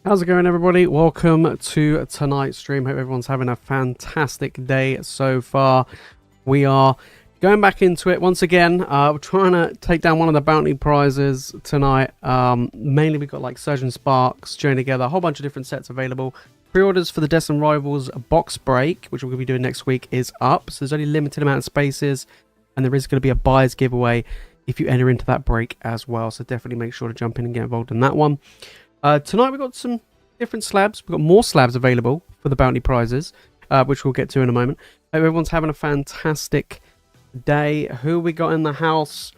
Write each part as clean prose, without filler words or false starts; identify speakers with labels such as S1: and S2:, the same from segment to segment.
S1: How's it going, everybody? Welcome to tonight's stream. Hope everyone's having a fantastic day so far. We are going back into it once again. We're trying to take down one of the bounty prizes tonight. Mainly we've got like Surgeon Sparks joining together, a whole bunch of different sets available. Pre-orders for the Destin Rivals box break, which we're going to be doing next week, is up. So there's only a limited amount of spaces, and there is going to be a buyer's giveaway if you enter into that break as well. So definitely make sure to jump in and get involved in that one. Tonight we've got some different slabs. We've got more slabs available for the bounty prizes, which we'll get to in a moment. Hope everyone's having a fantastic day. Who we got in the house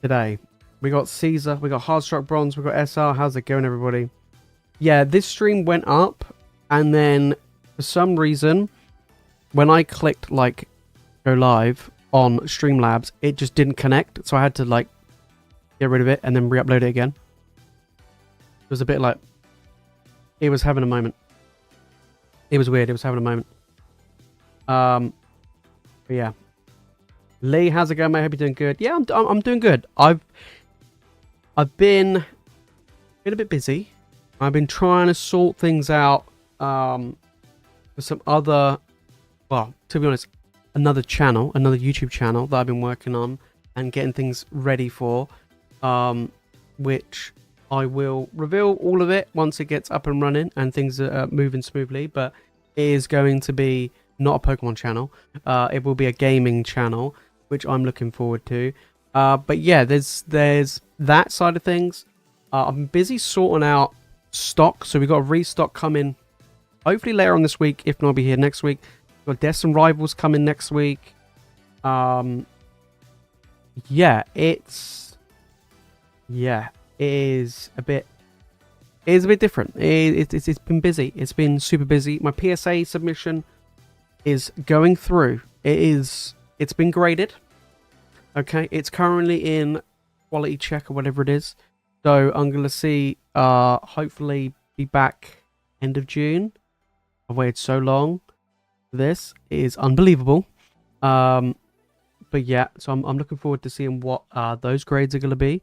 S1: today? We got Caesar, we got Hardstruck Bronze, we got SR. How's it going, everybody? Yeah, this stream went up, and then for some reason, when I clicked like go live on Streamlabs, it just didn't connect. So I had to like get rid of it and then re-upload it again. It was a bit like it was having a moment. It was weird. It was having a moment. But yeah. Lee, how's it going, mate? Hope you're doing good. Yeah, I'm doing good. I've been a bit busy. I've been trying to sort things out with some other, well, to be honest, another YouTube channel that I've been working on and getting things ready for, which I will reveal all of it once it gets up and running and things are moving smoothly, but it is going to be not a Pokemon channel. It will be a gaming channel, which I'm looking forward to. But yeah, there's that side of things. I'm busy sorting out stock, so we've got a restock coming hopefully later on this week, if not, I'll be here next week. We've got Destin Rivals coming next week. Yeah, it is a bit different. It's been busy. It's been super busy. My PSA submission is going through. It's been graded. Okay, it's currently in quality check or whatever it is. So I'm gonna see. Hopefully be back end of June. I've waited so long for this. It is unbelievable. But yeah, so I'm looking forward to seeing what those grades are gonna be.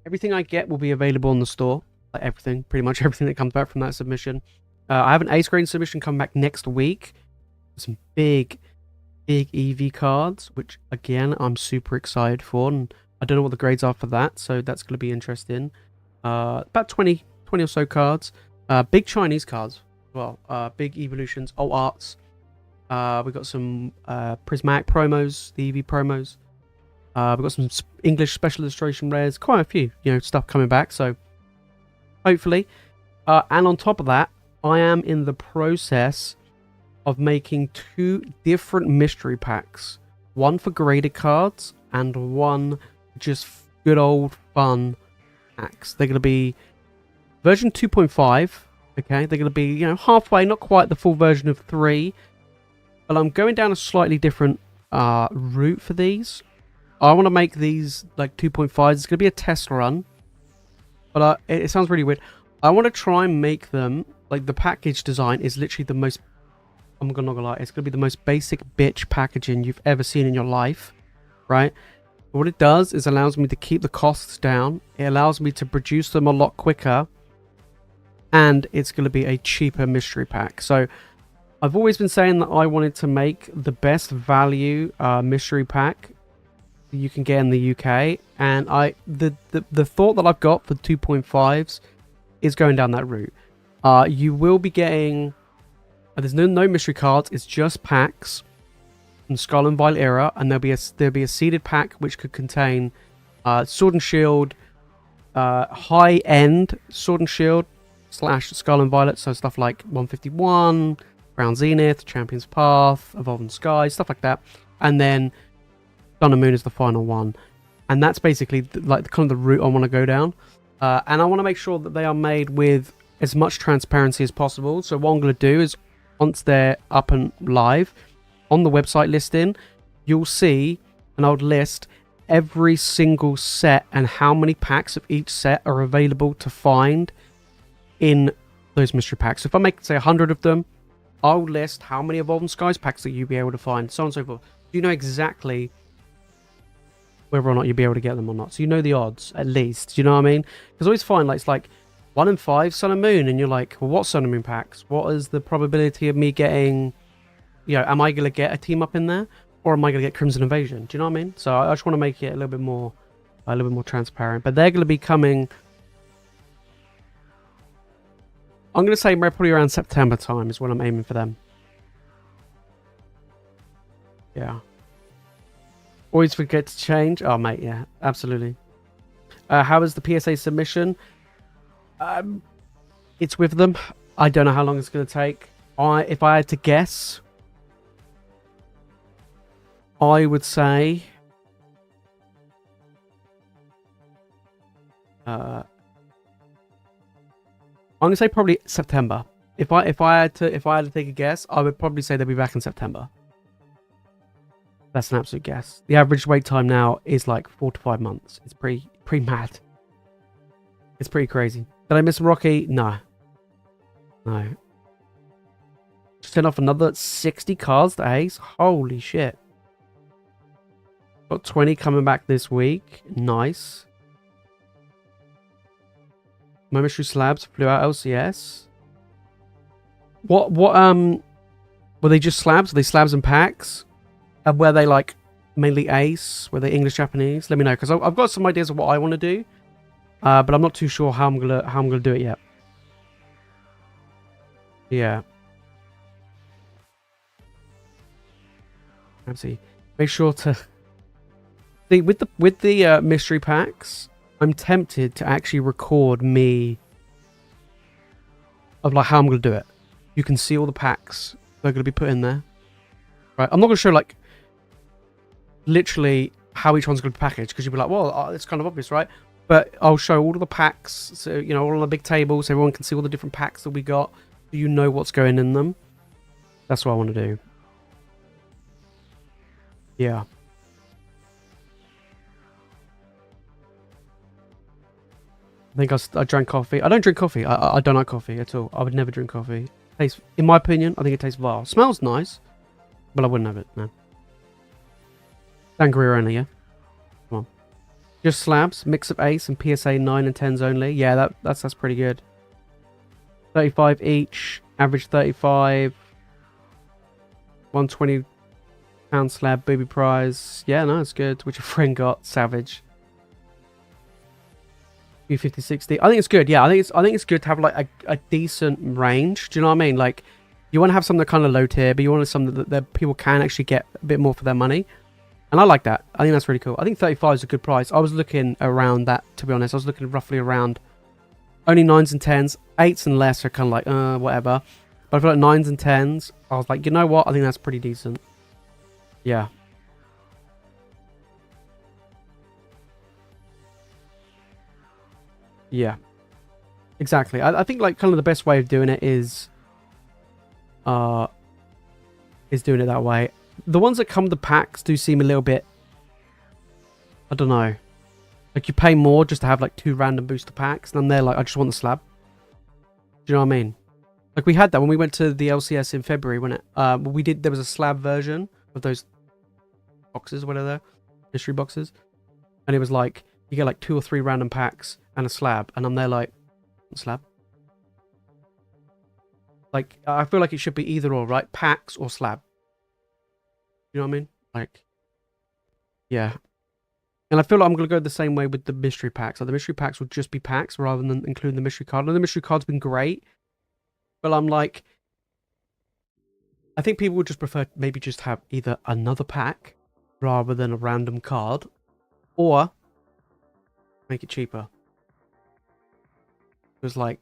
S1: Everything I get will be available on the store. Like everything, pretty much everything that comes back from that submission. I have an ace grade submission come back next week. Some big EV cards, which again I'm super excited for, and I don't know what the grades are for that, so that's going to be interesting. About 20 or so cards. Big Chinese cards as well. Big evolutions, alt arts. We've got some prismatic promos, the EV promos. We've got some English special illustration rares, quite a few, stuff coming back. So hopefully, and on top of that, I am in the process of making 2 different mystery packs. One for graded cards and one just good old fun packs. They're going to be version 2.5. Okay, they're going to be halfway, not quite the full version of 3. But I'm going down a slightly different route for these. I want to make these like 2.5s. It's going to be a test run. But it sounds really weird. I want to try and make them, like the package design is literally the most, I'm not going to lie, it's going to be the most basic bitch packaging you've ever seen in your life. Right? But what it does is allows me to keep the costs down. It allows me to produce them a lot quicker. And it's going to be a cheaper mystery pack. So I've always been saying that I wanted to make the best value mystery pack you can get in the UK, and the thought that I've got for 2.5s is going down that route. You will be getting there's no mystery cards, it's just packs from Skull and Violet era, and there'll be a seeded pack which could contain Sword and Shield, high end Sword and Shield / Skull and Violet, so stuff like 151, Crown Zenith, Champion's Path, Evolving Sky, stuff like that, and then Sun and Moon is the final one, and that's basically like kind of the route I want to go down. And I want to make sure that they are made with as much transparency as possible. So what I'm going to do is, once they're up and live on the website listing, you'll see an old list every single set and how many packs of each set are available to find in those mystery packs. So if I make, say, 100 of them, I'll list how many Evolving Skies packs that you'll be able to find, so on and so forth. You know exactly whether or not you'll be able to get them or not. So you know the odds, at least. Do you know what I mean? Because I always find, like, it's like, 1 in 5 Sun and Moon, and you're like, well, what Sun and Moon packs? What is the probability of me getting, you know, am I going to get a team up in there? Or am I going to get Crimson Invasion? Do you know what I mean? So I just want to make it a little bit more transparent. But they're going to be coming, I'm going to say probably around September time is when I'm aiming for them. Yeah. Always forget to change. Oh, mate, yeah, absolutely. How is the PSA submission? It's with them. I don't know how long it's going to take. If I had to guess, I would say I'm going to say probably September. If I had to take a guess, I would probably say they'll be back in September. That's an absolute guess. The average wait time now is like 4 to 5 months. It's pretty mad. It's pretty crazy. Did I miss Rocky? No. No. Just sent off another 60 cards to Ace. Holy shit. Got 20 coming back this week. Nice. My mystery slabs flew out LCS. What were they just slabs? Were they slabs and packs? And were they like mainly Ace? Were they English, Japanese? Let me know, because I've got some ideas of what I want to do, but I'm not too sure how I'm gonna do it yet. Yeah. Let's see. Make sure to see with the mystery packs. I'm tempted to actually record me of like how I'm gonna do it. You can see all the packs they're gonna be put in there. Right. I'm not gonna show like literally how each one's going to be packaged, because you'll be like, well, it's kind of obvious, right? But I'll show all of the packs, so you know, all on the big table, so everyone can see all the different packs that we got, so you know what's going in them. That's what I want to do. Yeah. I think I drank coffee. I don't drink coffee. I don't like coffee at all. I would never drink coffee. Tastes, in my opinion, I think it tastes vile. Smells nice, but I wouldn't have it. No. Sangria only, yeah. Come on. Just slabs, mix of Ace and PSA 9 and 10s only. Yeah, that's pretty good. 35 each, average 35. 120 slab booby prize. Yeah, no, it's good. Which your friend got, savage. 250, 60. I think it's good. Yeah, I think it's good to have like a decent range. Do you know what I mean? Like, you want to have something kind of low tier, but you want something that people can actually get a bit more for their money. And I like that. I think that's really cool. I think 35 is a good price. I was looking around that, to be honest. I was looking roughly around only 9s and 10s. 8s and less are kind of like, whatever. But I feel like 9s and 10s, I was like, you know what? I think that's pretty decent. Yeah. Yeah. Exactly. I think like kind of the best way of doing it is doing it that way. The ones that come with the packs do seem a little bit, I don't know. Like, you pay more just to have like 2 random booster packs, and then they're like, I just want the slab. Do you know what I mean? Like, we had that when we went to the LCS in February, when it there was a slab version of those boxes, whatever they're, mystery boxes, and it was like you get like 2 or 3 random packs and a slab, and I'm there like, slab. Like, I feel like it should be either or, right? Packs or slab. You know what I mean? Like, yeah. And I feel like I'm going to go the same way with the mystery packs. Like, the mystery packs will just be packs rather than including the mystery card. And the mystery card's been great. But I'm like, I think people would just prefer maybe just have either another pack rather than a random card, or make it cheaper. Because like,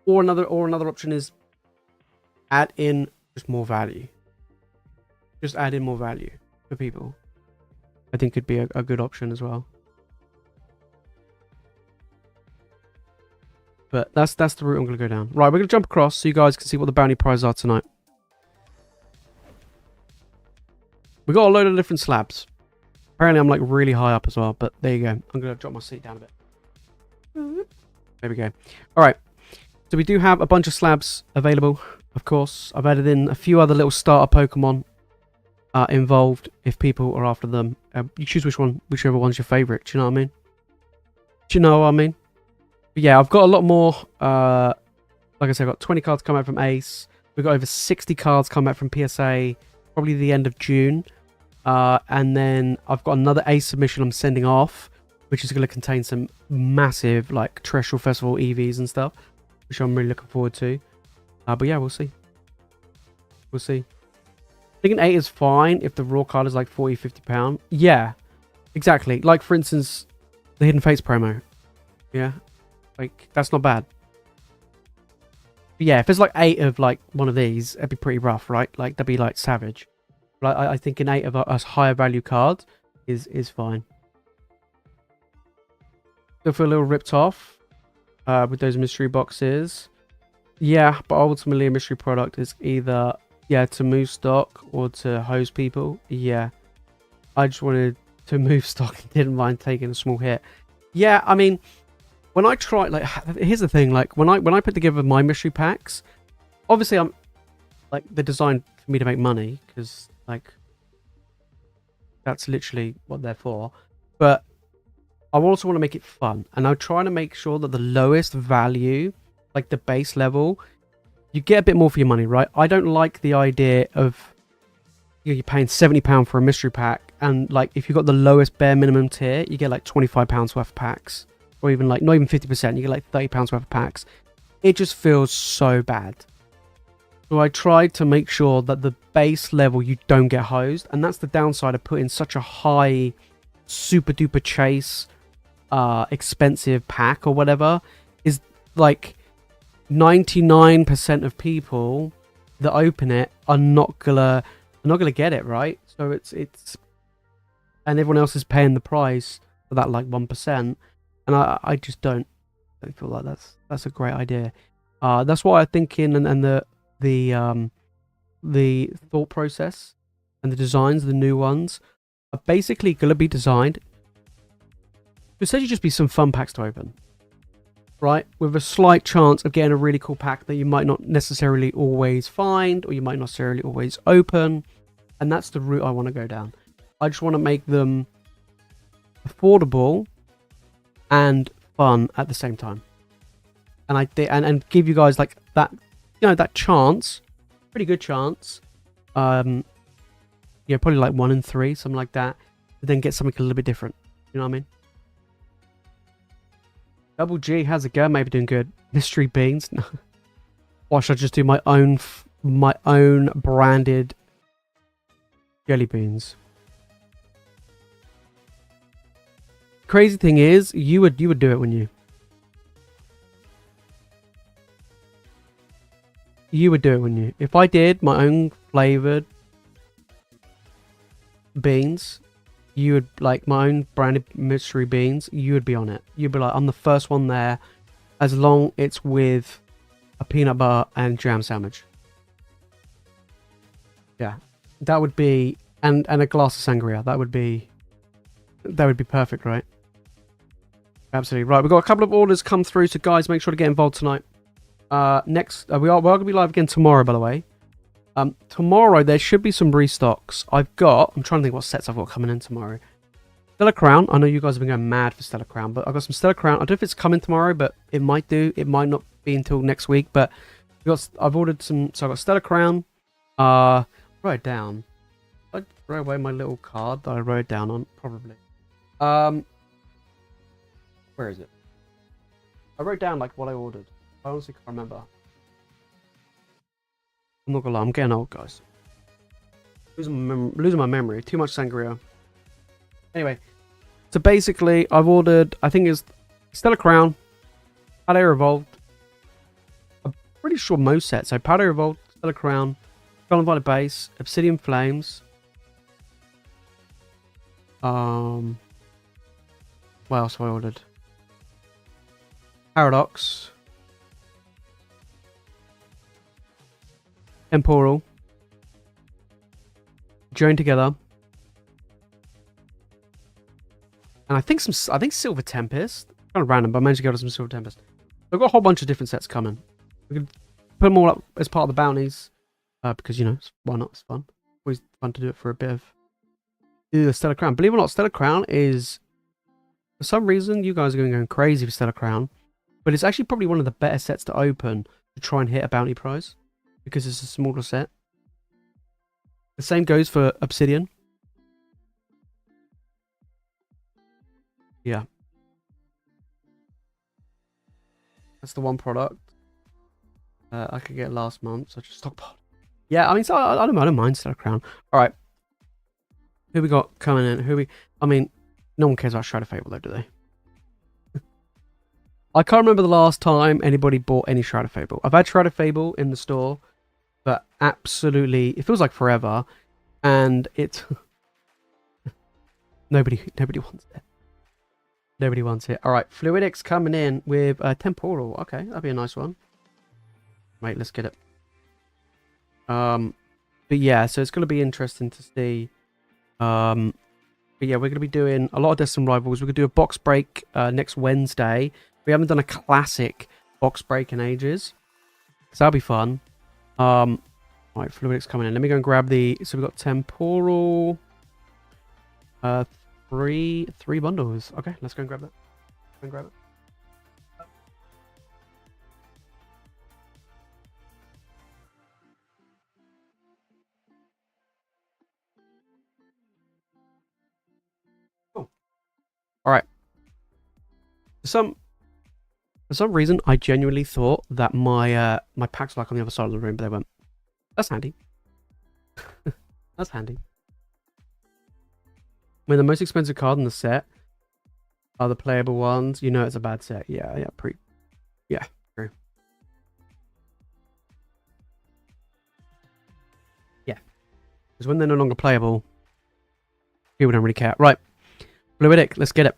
S1: or another option is add in just more value. Just add in more value for people. I think could be a good option as well. But that's the route I'm going to go down. Right, we're going to jump across so you guys can see what the bounty prizes are tonight. We got a load of different slabs. Apparently I'm like really high up as well, but there you go. I'm going to drop my seat down a bit. There we go. Alright, so we do have a bunch of slabs available, of course. I've added in a few other little starter Pokemon involved if people are after them. You choose whichever one's your favourite. Do you know what I mean? Do you know what I mean? But yeah, I've got a lot more. Like I said, I've got 20 cards coming out from Ace. We've got over 60 cards coming out from PSA, probably the end of June. And then I've got another Ace submission I'm sending off, which is going to contain some massive, like, Terrestrial Festival EVs and stuff, which I'm really looking forward to. But yeah, we'll see. We'll see. I think an 8 is fine if the raw card is like 40, 50 pound. Yeah, exactly. Like, for instance, the Hidden Fates promo. Yeah, like, that's not bad. But yeah, if it's like 8 of like one of these, it'd be pretty rough, right? Like, that'd be like savage. But I think an 8 of us higher value cards is fine. Still feel a little ripped off with those mystery boxes. Yeah, but ultimately a mystery product is either, yeah, to move stock or to hose people. Yeah, I just wanted to move stock and didn't mind taking a small hit. Yeah, I mean, when I try, like, here's the thing, like, when I put together my mystery packs, obviously I'm, like, they're designed for me to make money, because, like, that's literally what they're for. But I also want to make it fun, and I'm trying to make sure that the lowest value, like the base level, you get a bit more for your money, right? I don't like the idea of, you know, you're paying £70 for a mystery pack, and, like, if you've got the lowest bare minimum tier, you get like £25 worth of packs. Or even like, not even 50%, you get like £30 worth of packs. It just feels so bad. So I tried to make sure that the base level you don't get hosed. And that's the downside of putting such a high super duper chase expensive pack or whatever. Is like 99% of people that open it are not gonna get it, right? So it's and everyone else is paying the price for that like 1%. And I just don't feel like that's a great idea. That's what I'm thinking, and the thought process and the designs, the new ones, are basically gonna be designed to essentially just be some fun packs to open, right? With a slight chance of getting a really cool pack that you might not necessarily always find, or you might not necessarily always open, and that's the route I want to go down. I just want to make them affordable and fun at the same time, and and give you guys like that, you know, that chance, pretty good chance, probably like 1 in 3, something like that, but then get something a little bit different. You know what I mean? Double G, how's it going? Maybe doing good. Mystery beans. Or should I just do my own branded jelly beans? Crazy thing is, you would do it, wouldn't you? You would do it, wouldn't you? If I did my own flavored beans, you would, like, my own branded mystery beans, you would be on it. You'd be like, I'm the first one there, as long it's with a peanut butter and jam sandwich. Yeah, that would be, and a glass of sangria. That would be perfect, right? Absolutely right. We've got a couple of orders come through, so guys, make sure to get involved tonight. Next, we're going to be live again tomorrow, by the way. Tomorrow there should be some restocks. I'm trying to think what sets I've got coming in tomorrow. Stellar Crown. I know you guys have been going mad for Stellar Crown, but I've got some Stellar Crown. I don't know if it's coming tomorrow, but it might do. It might not be until next week. But I've ordered some. So I've got Stellar Crown. Wrote it down. I throw away my little card that I wrote it down on, probably. Where is it? I wrote down like what I ordered. I honestly can't remember. I'm not gonna lie, I'm getting old, guys. Losing my memory. Too much sangria. Anyway, so basically, I've ordered, I think it's Stellar Crown, Palo Revolved. I'm pretty sure most sets. So Palo Revolved, Stellar Crown, Golden Violet Base, Obsidian Flames. What else have I ordered? Paradox. Temporal. Joined together. And I think Silver Tempest. Kind of random, but I managed to get some Silver Tempest. I've got a whole bunch of different sets coming. We could put them all up as part of the bounties. Because, you know, why not? It's fun. Always fun to do it for a bit of Stellar Crown. Believe it or not, Stellar Crown is, for some reason, you guys are going crazy for Stellar Crown. But it's actually probably one of the better sets to open to try and hit a bounty prize because it's a smaller set. The same goes for Obsidian. Yeah. That's the one product I could get last month, so I just stockpiled. Yeah, I mean, so I don't mind Stellar Crown. All right. Who we got coming in? I mean, no one cares about Shadow Fable though, do they? I can't remember the last time anybody bought any Shadow Fable. I've had Shadow Fable in the store, but absolutely, it feels like forever, and it's nobody wants it. Nobody wants it. All right, Fluidics coming in with Temporal. Okay, that'd be a nice one. Wait, let's get it. But yeah, so it's going to be interesting to see. But yeah, we're going to be doing a lot of Destined Rivals. We're going to do a box break next Wednesday. We haven't done a classic box break in ages, so that'll be fun. Right, Fluidics coming in. Let me go and grab the. So we've got Temporal. Three bundles. Okay, let's go and grab that. Go and grab it. Cool. All right. For some reason, I genuinely thought that my my packs were like on the other side of the room, but they weren't. That's handy. That's handy. When the most expensive card in the set are the playable ones, you know it's a bad set. Yeah, yeah, true. Yeah. Because when they're no longer playable, people don't really care. Right. Fluidic, let's get it.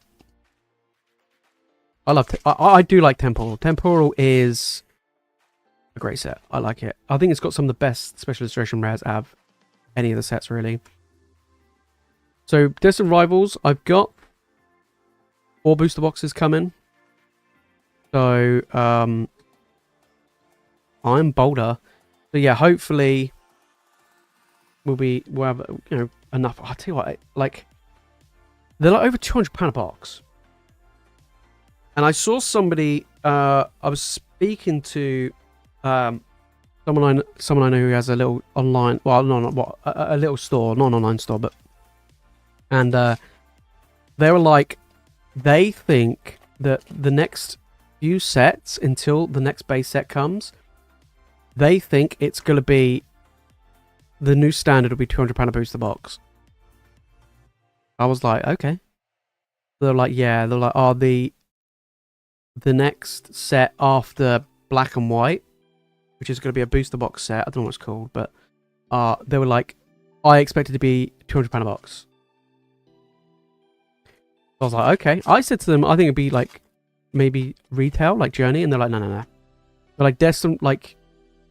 S1: I do like Temporal. Temporal is a great set. I like it. I think it's got some of the best special illustration rares out of any of the sets, really. So, Destined Rivals, I've got 4 booster boxes coming. So, I'm Boulder. So yeah, hopefully we'll have enough. I'll tell you what, like they're like over £200 a box. And I saw somebody. I was speaking to someone I know who has a little online. Well, a little store, not an online store, but. And they were like, they think that the next few sets until the next base set comes, they think it's going to be the new standard will be £200 a booster box. I was like, okay. They're like, yeah. They're like, oh, the next set after Black and White, which is going to be a booster box set. I don't know what it's called, but they were like, I expect it to be £200 a box. I was like, okay. I said to them, I think it'd be like maybe retail, like Journey, and they're like, no. They're like, there's some like,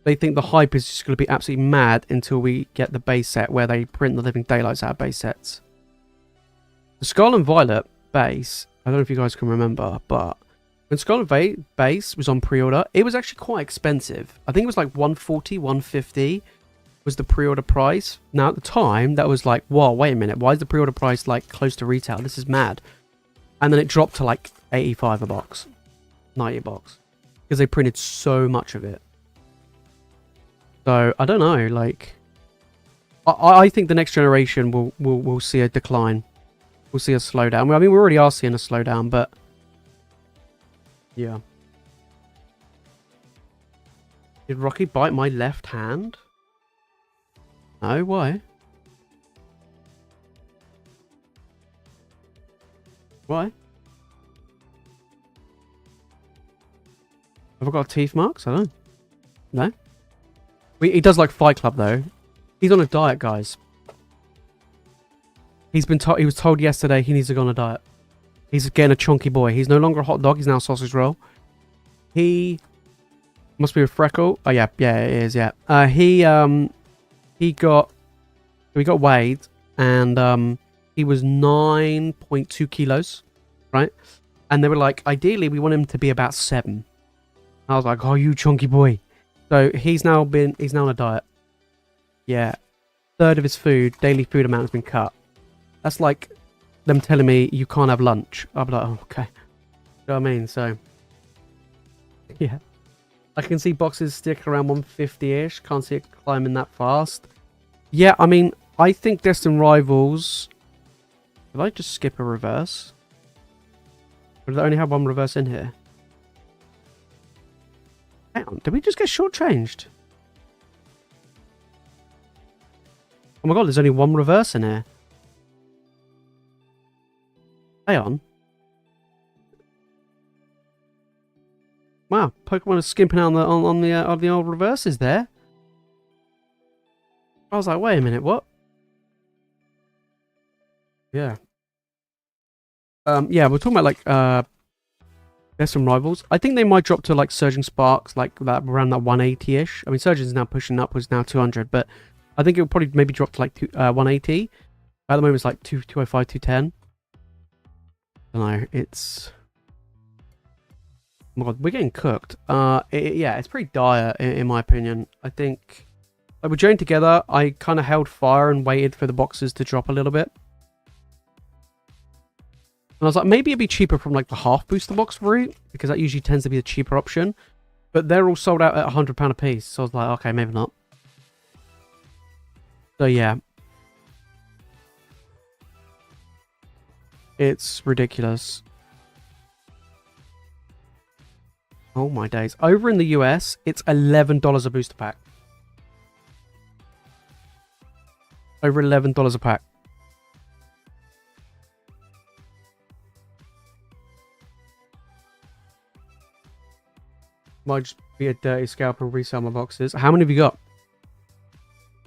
S1: they think the hype is just going to be absolutely mad until we get the base set where they print the living daylights out of base sets. The Scarlet and Violet base, I don't know if you guys can remember, but when Scarlet base was on pre-order, it was actually quite expensive. I think it was like 140, 150 was the pre-order price. Now at the time, that was like, whoa, wait a minute, why is the pre-order price like close to retail? This is mad. And then it dropped to like 85 a box, 90 a box, because they printed so much of it. So I don't know, like, I think the next generation will see a decline. We'll see a slowdown. I mean, we already are seeing a slowdown, but yeah. Did Rocky bite my left hand? No, why? Why? Have I got teeth marks? I don't know. No? He does like Fight Club though. He's on a diet, guys. He was told yesterday he needs to go on a diet. He's getting a chunky boy. He's no longer a hot dog. He's now a sausage roll. He must be a freckle. Oh yeah, it is. Yeah. We got weighed and he was 9.2 kilos, right? And they were like, ideally we want him to be about 7. I was like, oh, you chunky boy. So he's now on a diet. Yeah, 1/3 of his daily food amount has been cut. That's like them telling me you can't have lunch. I'll be like, oh, okay. You know what I mean? So Yeah. I can see boxes stick around 150-ish. Can't see it climbing that fast. Yeah, I mean, I think Destined Rivals... Did I just skip a reverse? Or did I only have one reverse in here? Hang on, did we just get shortchanged? Oh my god, there's only one reverse in here. Hang on. Wow, Pokemon is skimping out on the old reverses there. I was like, wait a minute, what? Yeah. Yeah, we're talking about like there's some rivals. I think they might drop to like Surging Sparks, like that around that 180-ish. I mean, Surging's now pushing upwards now 200, but I think it will probably maybe drop to like 180. At the moment, it's like 205, 210. I don't know. It's... Oh my god, we're getting cooked. Yeah, it's pretty dire in my opinion. I think like, we're joined together. I kind of held fire and waited for the boxes to drop a little bit. And I was like, maybe it'd be cheaper from like the half booster box route, because that usually tends to be the cheaper option. But they're all sold out at £100 a piece. So I was like, okay, maybe not. So yeah. It's ridiculous. Oh my days. Over in the US, it's $11 a booster pack. Over $11 a pack. Might just be a dirty scalp and resell my boxes. How many have you got?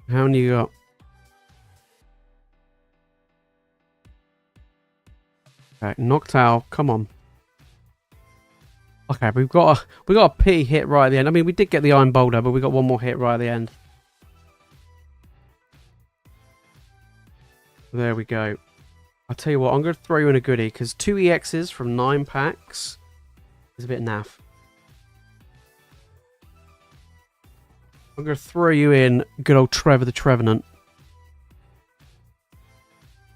S1: How many you got? Okay, Noctowl, come on. Okay, we got a pity hit right at the end. I mean, we did get the Iron Boulder, but we got one more hit right at the end. There we go. I'll tell you what, I'm going to throw you in a goodie, because 2 EXs from 9 packs is a bit naff. I'm going to throw you in good old Trevor the Trevenant.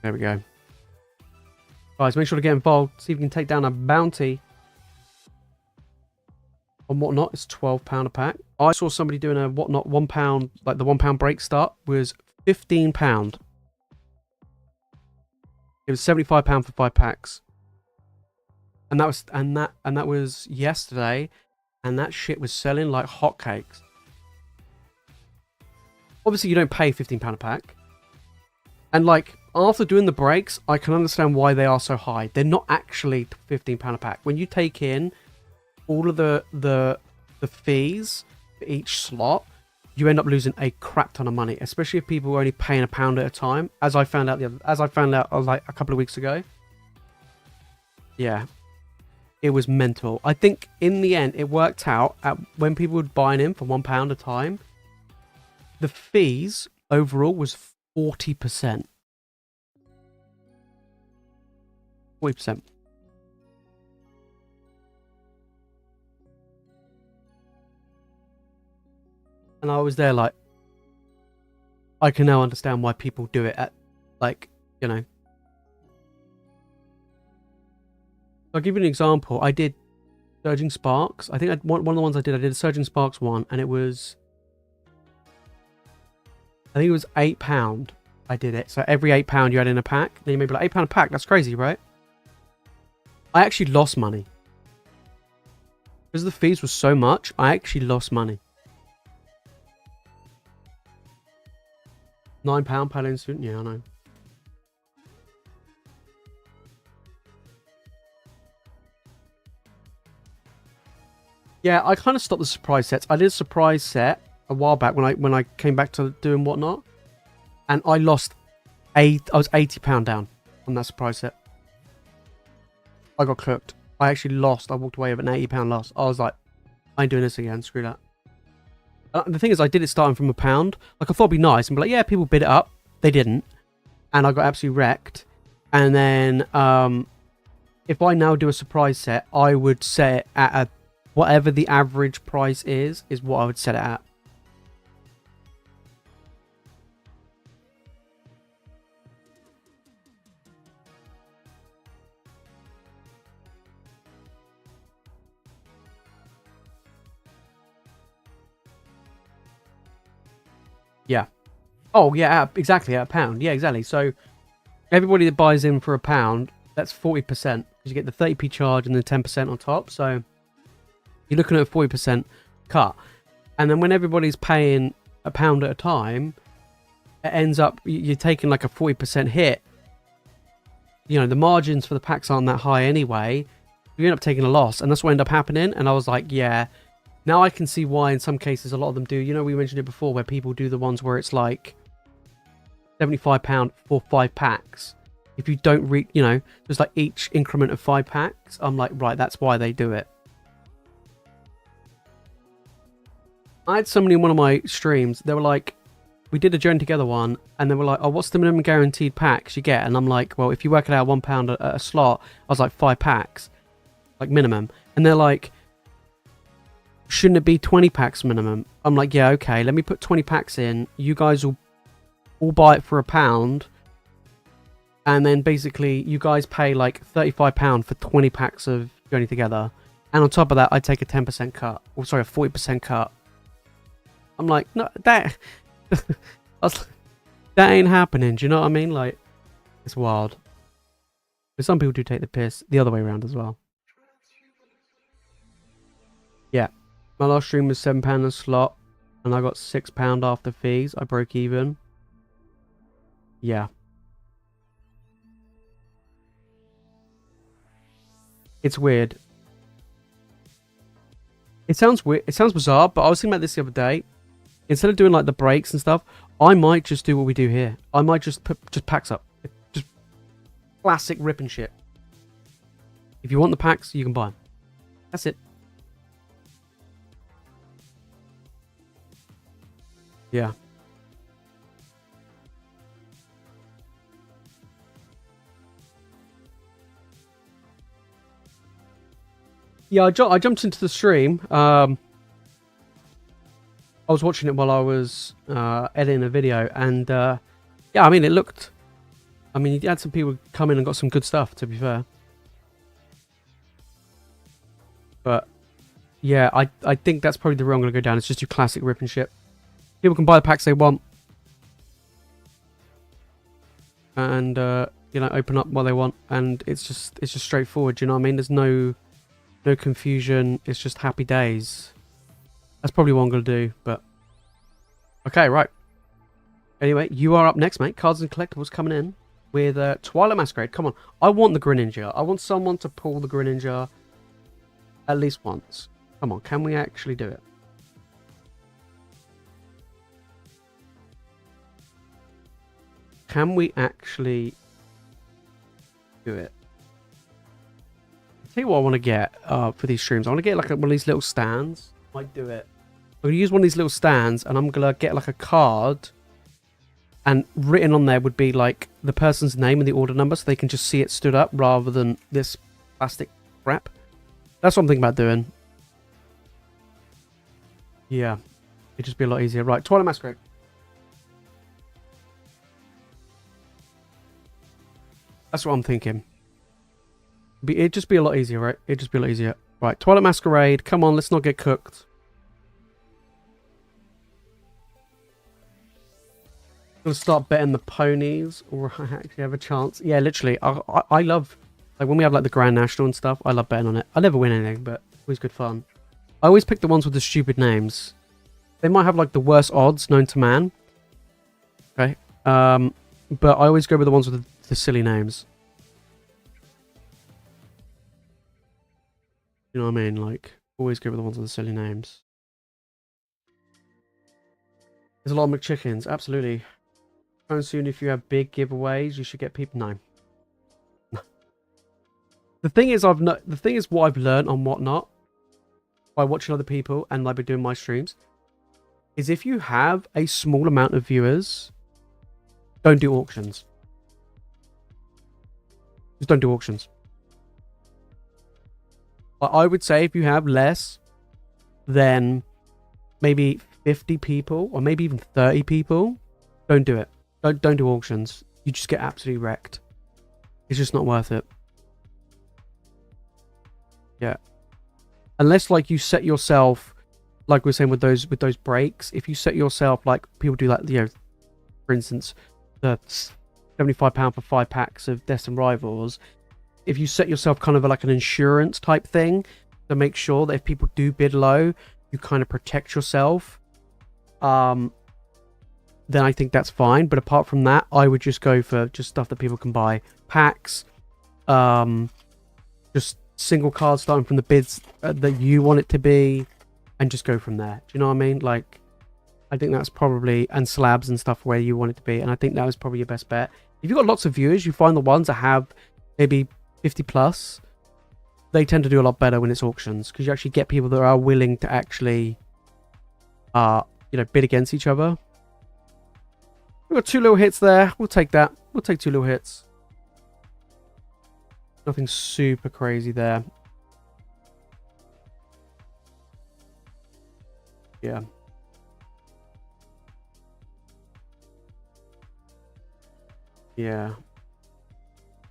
S1: There we go. Guys, make sure to get involved. See if you can take down a bounty. On Whatnot, it's £12 a pack. I saw somebody doing a Whatnot £1, like the £1 break start was £15. It was £75 for 5 packs. And that was yesterday, and that shit was selling like hotcakes. Obviously, you don't pay £15 a pack. And like, after doing the breaks, I can understand why they are so high. They're not actually £15 a pack. When you take in all of the fees for each slot, you end up losing a crap ton of money, especially if people are only paying £1 at a time, as I found out like a couple of weeks ago. Yeah, it was mental. I think in the end it worked out at when people would buy in for £1 a time, the fees overall was 40%. 40%. And I was there like, I can now understand why people do it at, like, you know. I'll give you an example. I did Surging Sparks. I think one of the ones I did a Surging Sparks one, and it was, I think it was £8. I did it. So every £8 you had in a pack. Then you may be like, £8 a pack, that's crazy, right? I actually lost money. Because the fees were so much, I actually lost money. £9 Paladin student? Yeah, I know. Yeah, I kind of stopped the surprise sets. I did a surprise set a while back when I came back to doing Whatnot, and I lost I was £80 down on that surprise set. I got cooked. I actually lost. I walked away with an £80 loss. I was like, I ain't doing this again. Screw that. The thing is, I did it starting from £1. Like, I thought it'd be nice and be like, yeah, people bid it up. They didn't, and I got absolutely wrecked. And then, if I now do a surprise set, I would set it at whatever the average price is what I would set it at. Oh yeah, exactly, at £1. Yeah, exactly. So everybody that buys in for £1, that's 40%. Because you get the 30p charge and the 10% on top. So you're looking at a 40% cut. And then when everybody's paying £1 at a time, it ends up you're taking like a 40% hit. You know, the margins for the packs aren't that high anyway. You end up taking a loss, and that's what ended up happening. And I was like, yeah, now I can see why in some cases a lot of them do. You know, we mentioned it before where people do the ones where it's like £75 for 5 packs. If you don't reach, you know, there's like each increment of 5 packs. I'm like, right, that's why they do it. I had somebody in one of my streams, they were like, we did a Join Together one, and they were like, oh, what's the minimum guaranteed packs you get? And I'm like, well, if you work it out £1 a slot, I was like, 5 packs, like minimum. And they're like, shouldn't it be 20 packs minimum? I'm like, yeah, okay, let me put 20 packs in. You guys will all buy it for £1. And then basically you guys pay like £35 for 20 packs of Journey Together. And on top of that, I take a 10% cut. Or sorry, a 40% cut. I'm like, no, that that ain't happening. Do you know what I mean? Like, it's wild. But some people do take the piss the other way around as well. Yeah, my last stream was £7 a slot, and I got £6 after fees. I broke even. Yeah. It's weird. It sounds weird. It sounds bizarre, but I was thinking about this the other day. Instead of doing like the breaks and stuff, I might just do what we do here. I might just put packs up. Just classic rip and shit. If you want the packs, you can buy them. That's it. Yeah. Yeah, I jumped into the stream. I was watching it while I was editing a video, and yeah, I mean, it looked... I mean, you had some people come in and got some good stuff, to be fair. But, yeah, I think that's probably the route I'm going to go down. It's just your classic rip and ship. People can buy the packs they want. And, you know, open up what they want. And it's just straightforward, you know what I mean? There's no confusion. It's just happy days. That's probably what I'm going to do, but... Okay, right. Anyway, you are up next, mate. Cards and collectibles coming in with Twilight Masquerade. Come on. I want the Greninja. I want someone to pull the Greninja at least once. Come on, can we actually do it? Can we actually do it? I'll tell you what I want to get for these streams. I want to get like one of these little stands. Might do it. I'm going to use one of these little stands, and I'm going to get like a card, and written on there would be like the person's name and the order number, so they can just see it stood up rather than this plastic crap. That's what I'm thinking about doing. Yeah, it'd just be a lot easier. Right, Twilight Masquerade. That's what I'm thinking. It'd just be a lot easier, right? It'd just be a lot easier. Right, Twilight Masquerade. Come on, let's not get cooked. I'm gonna start betting the ponies, or I actually have a chance. Yeah, literally. I love, like, when we have like the Grand National and stuff, I love betting on it. I never win anything, but always good fun. I always pick the ones with the stupid names. They might have like the worst odds known to man. Okay. But I always go with the ones with the silly names. You know what I mean? Like, always go with the ones with the silly names. There's a lot of McChickens, absolutely. Soon, if you have big giveaways, you should get people. No. The thing is, what I've learned on Whatnot by watching other people and like by doing my streams is if you have a small amount of viewers, don't do auctions. Just don't do auctions. I would say if you have less than maybe 50 people or maybe even 30 people, don't do it. Don't do auctions. You just get absolutely wrecked. It's just not worth it. Yeah. Unless like you set yourself, like we were saying with those breaks, if you set yourself, like people do, like, you know, for instance, the £75 for 5 packs of Destined Rivals, if you set yourself kind of like an insurance type thing to make sure that if people do bid low, you kind of protect yourself, then I think that's fine. But apart from that, I would just go for just stuff that people can buy. Packs, just single cards starting from the bids that you want it to be, and just go from there. Do you know what I mean? Like, I think that's probably, and slabs and stuff where you want it to be, and I think that was probably your best bet. If you've got lots of viewers, you find the ones that have maybe 50 plus, they tend to do a lot better when it's auctions, because you actually get people that are willing to actually bid against each other. We've got 2 little hits there. We'll take that. We'll take 2 little hits. Nothing super crazy there. Yeah. Yeah.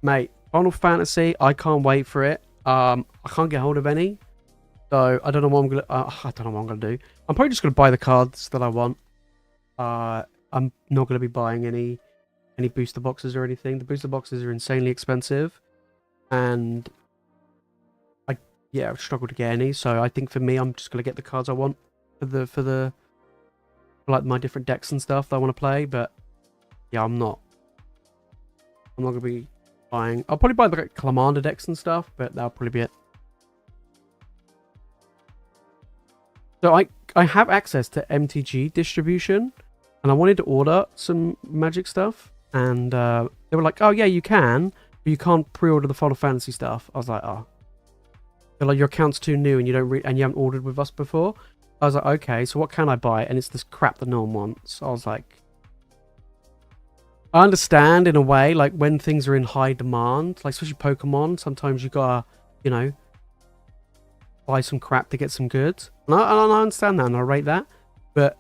S1: Mate, Final Fantasy, I can't wait for it. I can't get hold of any. So I don't know what I'm gonna I don't know what I'm gonna do. I'm probably just gonna buy the cards that I want. I'm not gonna be buying any booster boxes or anything. The booster boxes are insanely expensive, and I've struggled to get any. So I think for me, I'm just gonna get the cards I want for like my different decks and stuff that I want to play. But yeah, I'm not gonna be buying. I'll probably buy the Commander decks and stuff, but that'll probably be it. So I have access to MTG distribution, and I wanted to order some Magic stuff, and they were like, "Oh yeah, you can, but you can't pre-order the Final Fantasy stuff." I was like, "Oh." They're like, "Your account's too new, and you haven't ordered with us before." I was like, "Okay, so what can I buy?" And it's this crap that no one wants. I was like, I understand in a way, like when things are in high demand, like especially Pokemon, sometimes you gotta, buy some crap to get some goods. And I understand that and I rate that, but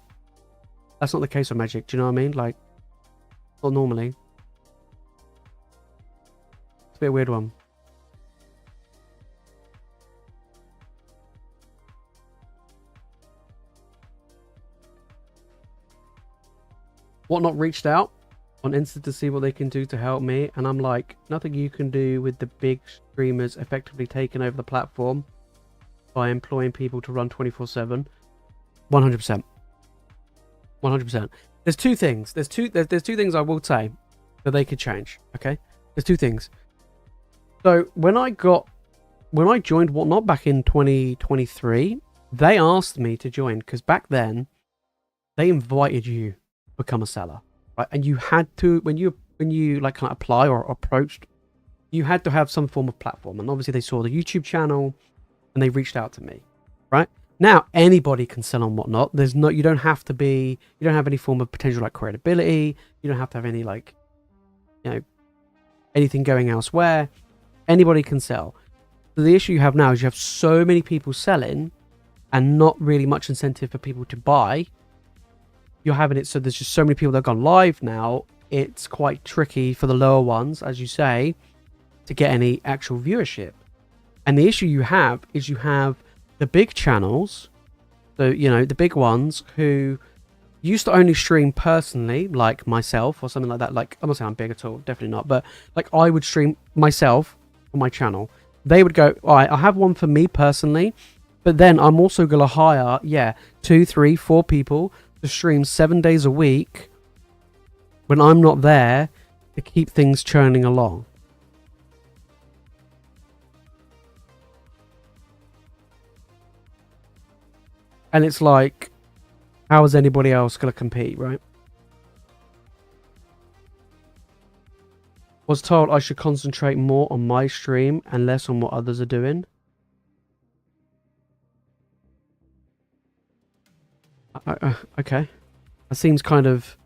S1: that's not the case with Magic. Do you know what I mean? Like, not normally. It's a bit of a weird one. Whatnot reached out on Insta to see what they can do to help me, and I'm like, nothing you can do with the big streamers effectively taking over the platform by employing people to run 24/7. 100%. 100%. There's 2 things. There's two things I will say that they could change. Okay, there's 2 things. So when I joined Whatnot back in 2023, they asked me to join because back then they invited you to become a seller. Right, and you had to, when you like kind of apply or approached, you had to have some form of platform. And obviously they saw the YouTube channel and they reached out to me. Right now, anybody can sell on Whatnot. You don't have any form of potential like credibility. You don't have to have any like, anything going elsewhere. Anybody can sell. So the issue you have now is you have so many people selling and not really much incentive for people to buy. You're having it so there's just so many people that have gone live now. It's quite tricky for the lower ones, as you say, to get any actual viewership. And the issue you have is you have the big channels, so the big ones who used to only stream personally, like myself or something like that. Like, I'm not saying I'm big at all, definitely not, but like I would stream myself on my channel. They would go, all right, I have one for me personally, but then I'm also gonna hire 2, 3, 4 people to stream 7 days a week when I'm not there to keep things churning along. And it's like, how is anybody else going to compete, right? Was told I should concentrate more on my stream and less on what others are doing. Okay, that seems kind of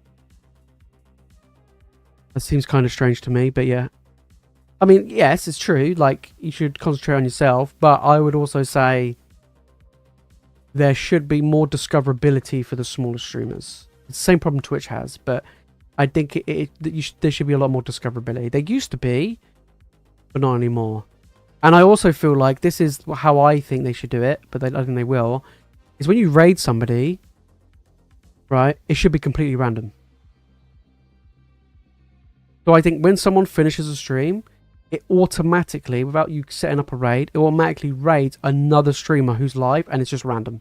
S1: strange to me, but yeah. I mean, yes, it's true. Like, you should concentrate on yourself, but I would also say there should be more discoverability for the smaller streamers. It's the same problem Twitch has, but I think there should be a lot more discoverability. There used to be, but not anymore. And I also feel like this is how I think they should do it, but I think they will, is when you raid somebody, right, it should be completely random. So I think when someone finishes a stream, it automatically, without you setting up a raid, it automatically raids another streamer who's live, and it's just random.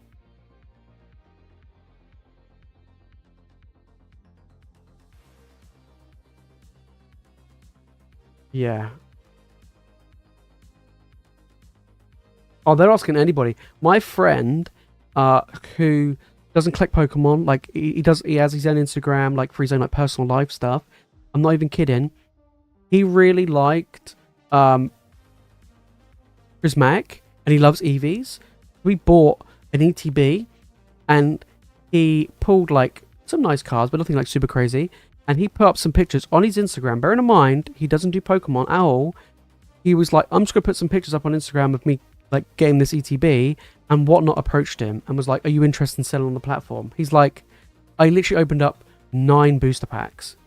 S1: Yeah. Oh, they're asking anybody. My friend, who doesn't collect Pokemon, like he has his own Instagram, like for his own like personal life stuff. I'm not even kidding. He really liked Prismatic, and he loves EVs. We bought an ETB, and he pulled like some nice cars, but nothing like super crazy. And he put up some pictures on his Instagram. Bearing in mind, he doesn't do Pokemon at all. He was like, I'm just going to put some pictures up on Instagram of me like getting this ETB, and Whatnot approached him and was like, are you interested in selling on the platform? He's like, I literally opened up 9 booster packs.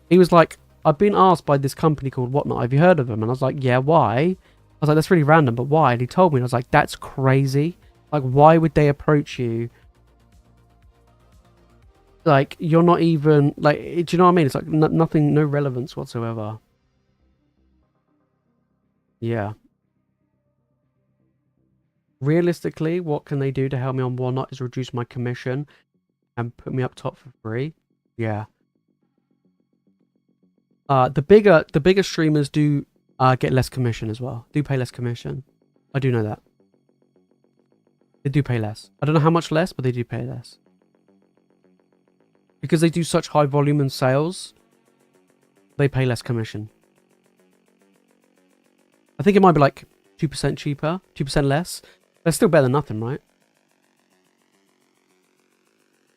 S1: He was like, I've been asked by this company called Whatnot, have you heard of them? And I was like, yeah, why? I was like, that's really random, but why? And he told me, and I was like, that's crazy. Like, why would they approach you? Like, you're not even, like, do you know what I mean? It's like nothing, no relevance whatsoever. Yeah. Realistically, what can they do to help me on Whatnot is reduce my commission and put me up top for free. Yeah. The bigger streamers do get less commission as well. Do pay less commission. I do know that. They do pay less. I don't know how much less, but they do pay less. Because they do such high volume in sales, they pay less commission. I think it might be like 2% cheaper, 2% less. That's still better than nothing, right?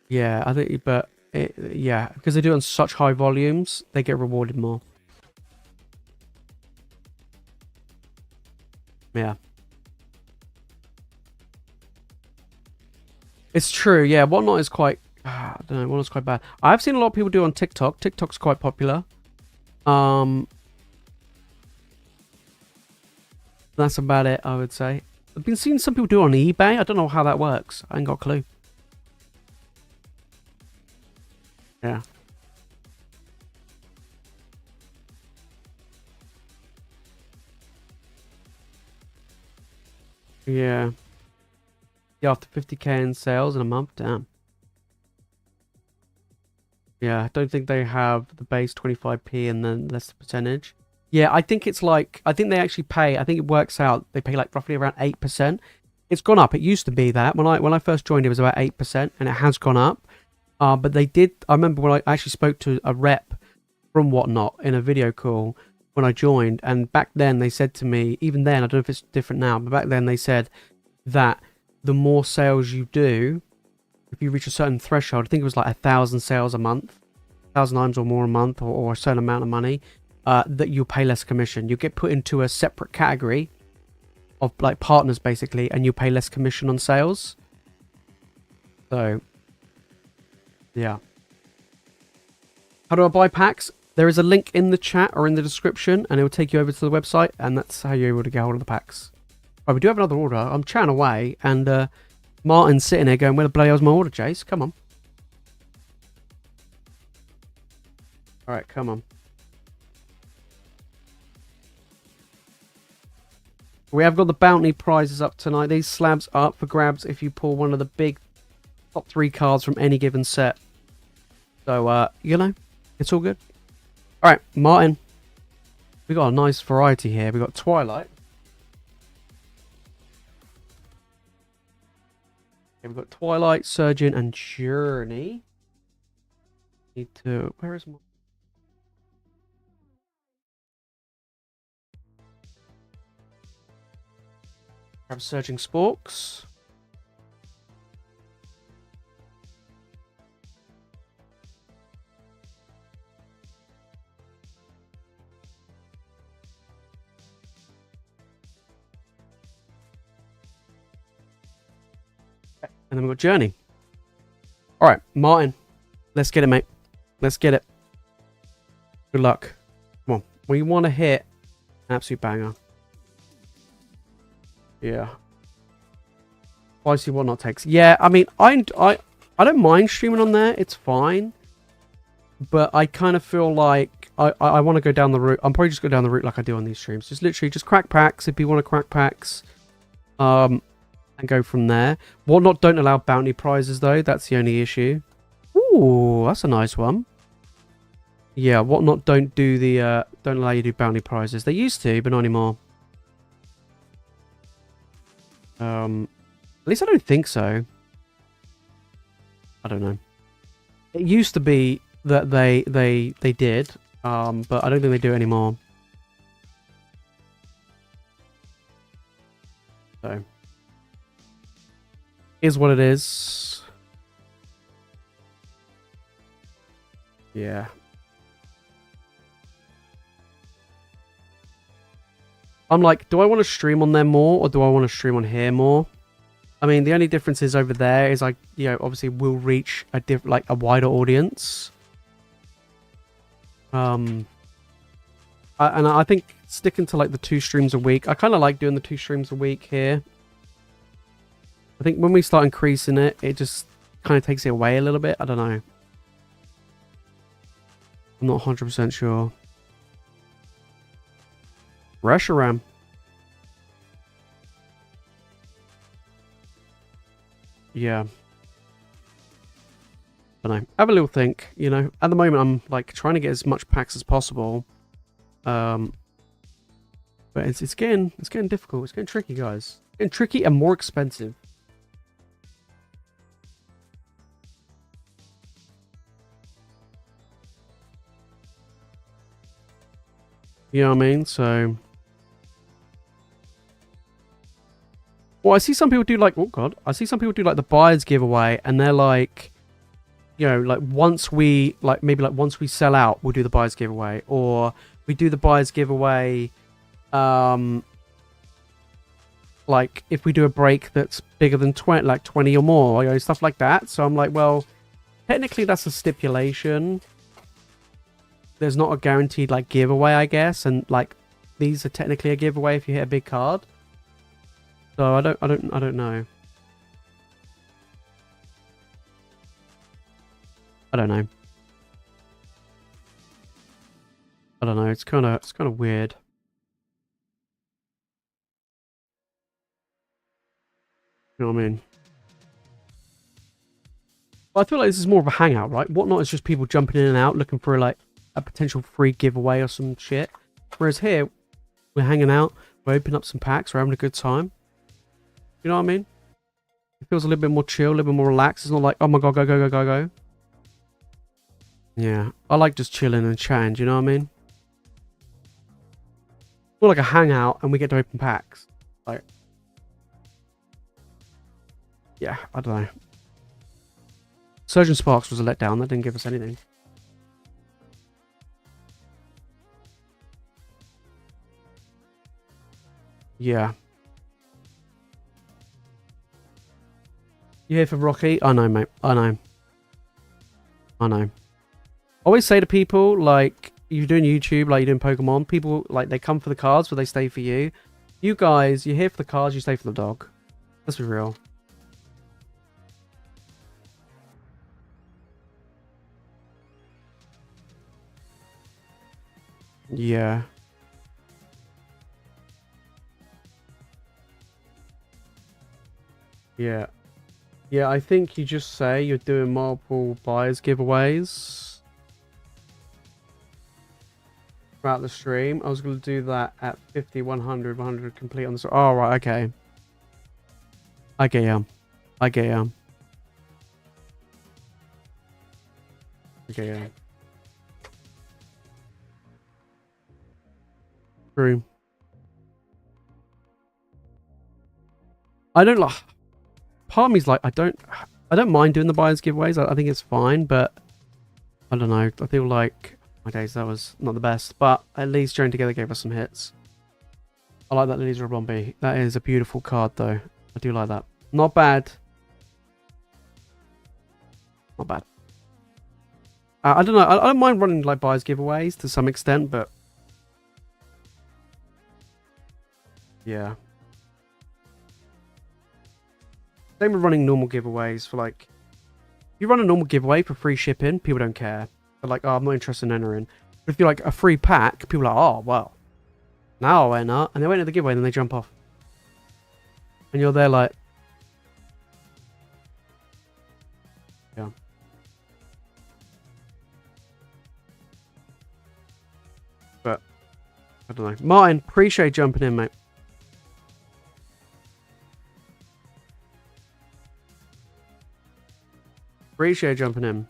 S1: Yeah, I think, but yeah, because they do it on such high volumes, they get rewarded more. Yeah. It's true, yeah. Whatnot is quite, I don't know, Whatnot's quite bad. I've seen a lot of people do it on TikTok. TikTok's quite popular. That's about it, I would say. I've been seeing some people do it on eBay. I don't know how that works. I ain't got a clue. Yeah. Yeah. Yeah, after 50k in sales in a month, damn. Yeah, I don't think they have the base 25p and then less the percentage. Yeah, I think it's like, I think they actually pay, I think it works out, they pay like roughly around 8%. It's gone up. It used to be that. When I first joined, it was about 8%, and it has gone up. But they did, I remember when I actually spoke to a rep from Whatnot in a video call when I joined, and back then they said to me, even then, I don't know if it's different now, but back then they said that the more sales you do, if you reach a certain threshold, I think it was like 1,000 sales a month, 1,000 items or more a month, or a certain amount of money, that you'll pay less commission. You get put into a separate category of like partners basically, and you pay less commission on sales. So yeah. How do I buy packs? There is a link in the chat or in the description, and it will take you over to the website, and that's how you're able to get hold of the packs. Right, we do have another order. I'm chatting away, and Martin's sitting there going, where the bloody hell's my order, Jace? Come on. Alright, come on. We have got the bounty prizes up tonight. These slabs are up for grabs if you pull one of the big top 3 cards from any given set. So, you know, it's all good. Alright, Martin. We got a nice variety here. We got Twilight. Okay, we've got Twilight, Surgeon, and Journey. Need to... Where is my... Grab Surging Sporks. And then we've got Journey. Alright, Martin. Let's get it, mate. Let's get it. Good luck. Come on. We want to hit an absolute banger. Yeah. Spicy Whatnot takes. Yeah, I mean, I don't mind streaming on there. It's fine. But I kind of feel like I want to go down the route. I'm probably just go down the route like I do on these streams. Just literally just crack packs if you want to crack packs. And go from there. Whatnot don't allow bounty prizes though. That's the only issue. Ooh, that's a nice one. Yeah, Whatnot don't do the don't allow you to do bounty prizes. They used to, but not anymore. At least I don't think so. I don't know. It used to be that they did, but I don't think they do it anymore. So, is what it is. Yeah. I'm like, do I want to stream on there more, or do I want to stream on here more? I mean, the only difference is over there is like, you know, obviously we'll reach a wider audience. And I think sticking to like the 2 streams a week, I kind of like doing the 2 streams a week here. I think when we start increasing it, it just kind of takes it away a little bit. I don't know. I'm not 100% sure. Reshiram. Yeah. I don't know. Have a little think, you know. At the moment, I'm like trying to get as much packs as possible. But it's getting difficult. It's getting tricky, guys. It's getting tricky and more expensive. You know what I mean? So, well, I see some people do like, oh god, I see some people do like the buyers giveaway, and they're like, you know, like once we once we sell out, we'll do the buyers giveaway, or we do the buyers giveaway, like if we do a break that's bigger than 20 or more, you know, stuff like that. So I'm like, well, technically that's a stipulation. There's not a guaranteed like giveaway, I guess, and like these are technically a giveaway if you hit a big card. So I don't know. I don't know. I don't know. It's kind of weird. You know what I mean? Well, I feel like this is more of a hangout, right? Whatnot is just people jumping in and out looking for like a potential free giveaway or some shit. Whereas here, we're hanging out, we're opening up some packs, we're having a good time. You know what I mean? It feels a little bit more chill, a little bit more relaxed. It's not like, oh my god, go. Yeah, I like just chilling and chatting, do you know what I mean? More like a hangout and we get to open packs. Like, yeah, I don't know. Surgeon Sparks was a letdown. That didn't give us anything. Yeah. You here for Rocky? I know, mate. I know. I always say to people, like, you're doing YouTube, like you're doing Pokemon, people, like, they come for the cards, but they stay for you. You guys, you're here for the cards, you stay for the dog. Let's be real. Yeah. Yeah. Yeah, I think you just say you're doing multiple buyers giveaways throughout the stream. I was going to do that at 50, 100, 100 complete on the... Oh, right, okay. I get ya. Okay. True. I don't like... Part of me's like, I don't mind doing the buyers giveaways. I think it's fine, but I don't know. I feel like, okay, so that was not the best, but at least Join Together gave us some hits. I like that Laser Blondie. That is a beautiful card, though. I do like that. Not bad. Not bad. I don't know. I don't mind running like buyers giveaways to some extent, but yeah. Same with running normal giveaways for like, if you run a normal giveaway for free shipping, people don't care. They're like, oh, I'm not interested in entering. But if you're like a free pack, people are like, oh, well, now I enter. And they went to the giveaway and then they jump off. And you're there like, yeah. But, I don't know. Martin, appreciate jumping in, mate. Appreciate jumping in.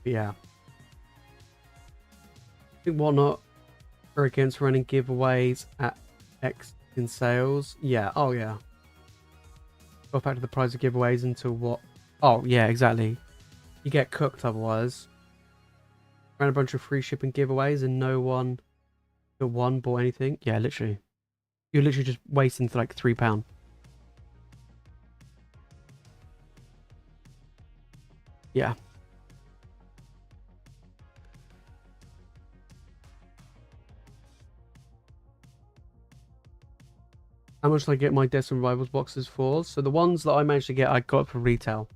S1: Yeah. I think whatnot are against running giveaways at X in sales. Yeah. Oh, yeah. Go back to the price of giveaways until what? Oh, yeah, exactly. You get cooked otherwise. Ran a bunch of free shipping giveaways and no one bought anything. Yeah, literally. You're literally just wasting for like £3. Yeah. How much did I get my Destined Rivals boxes for? So the ones that I managed to get, I got for retail.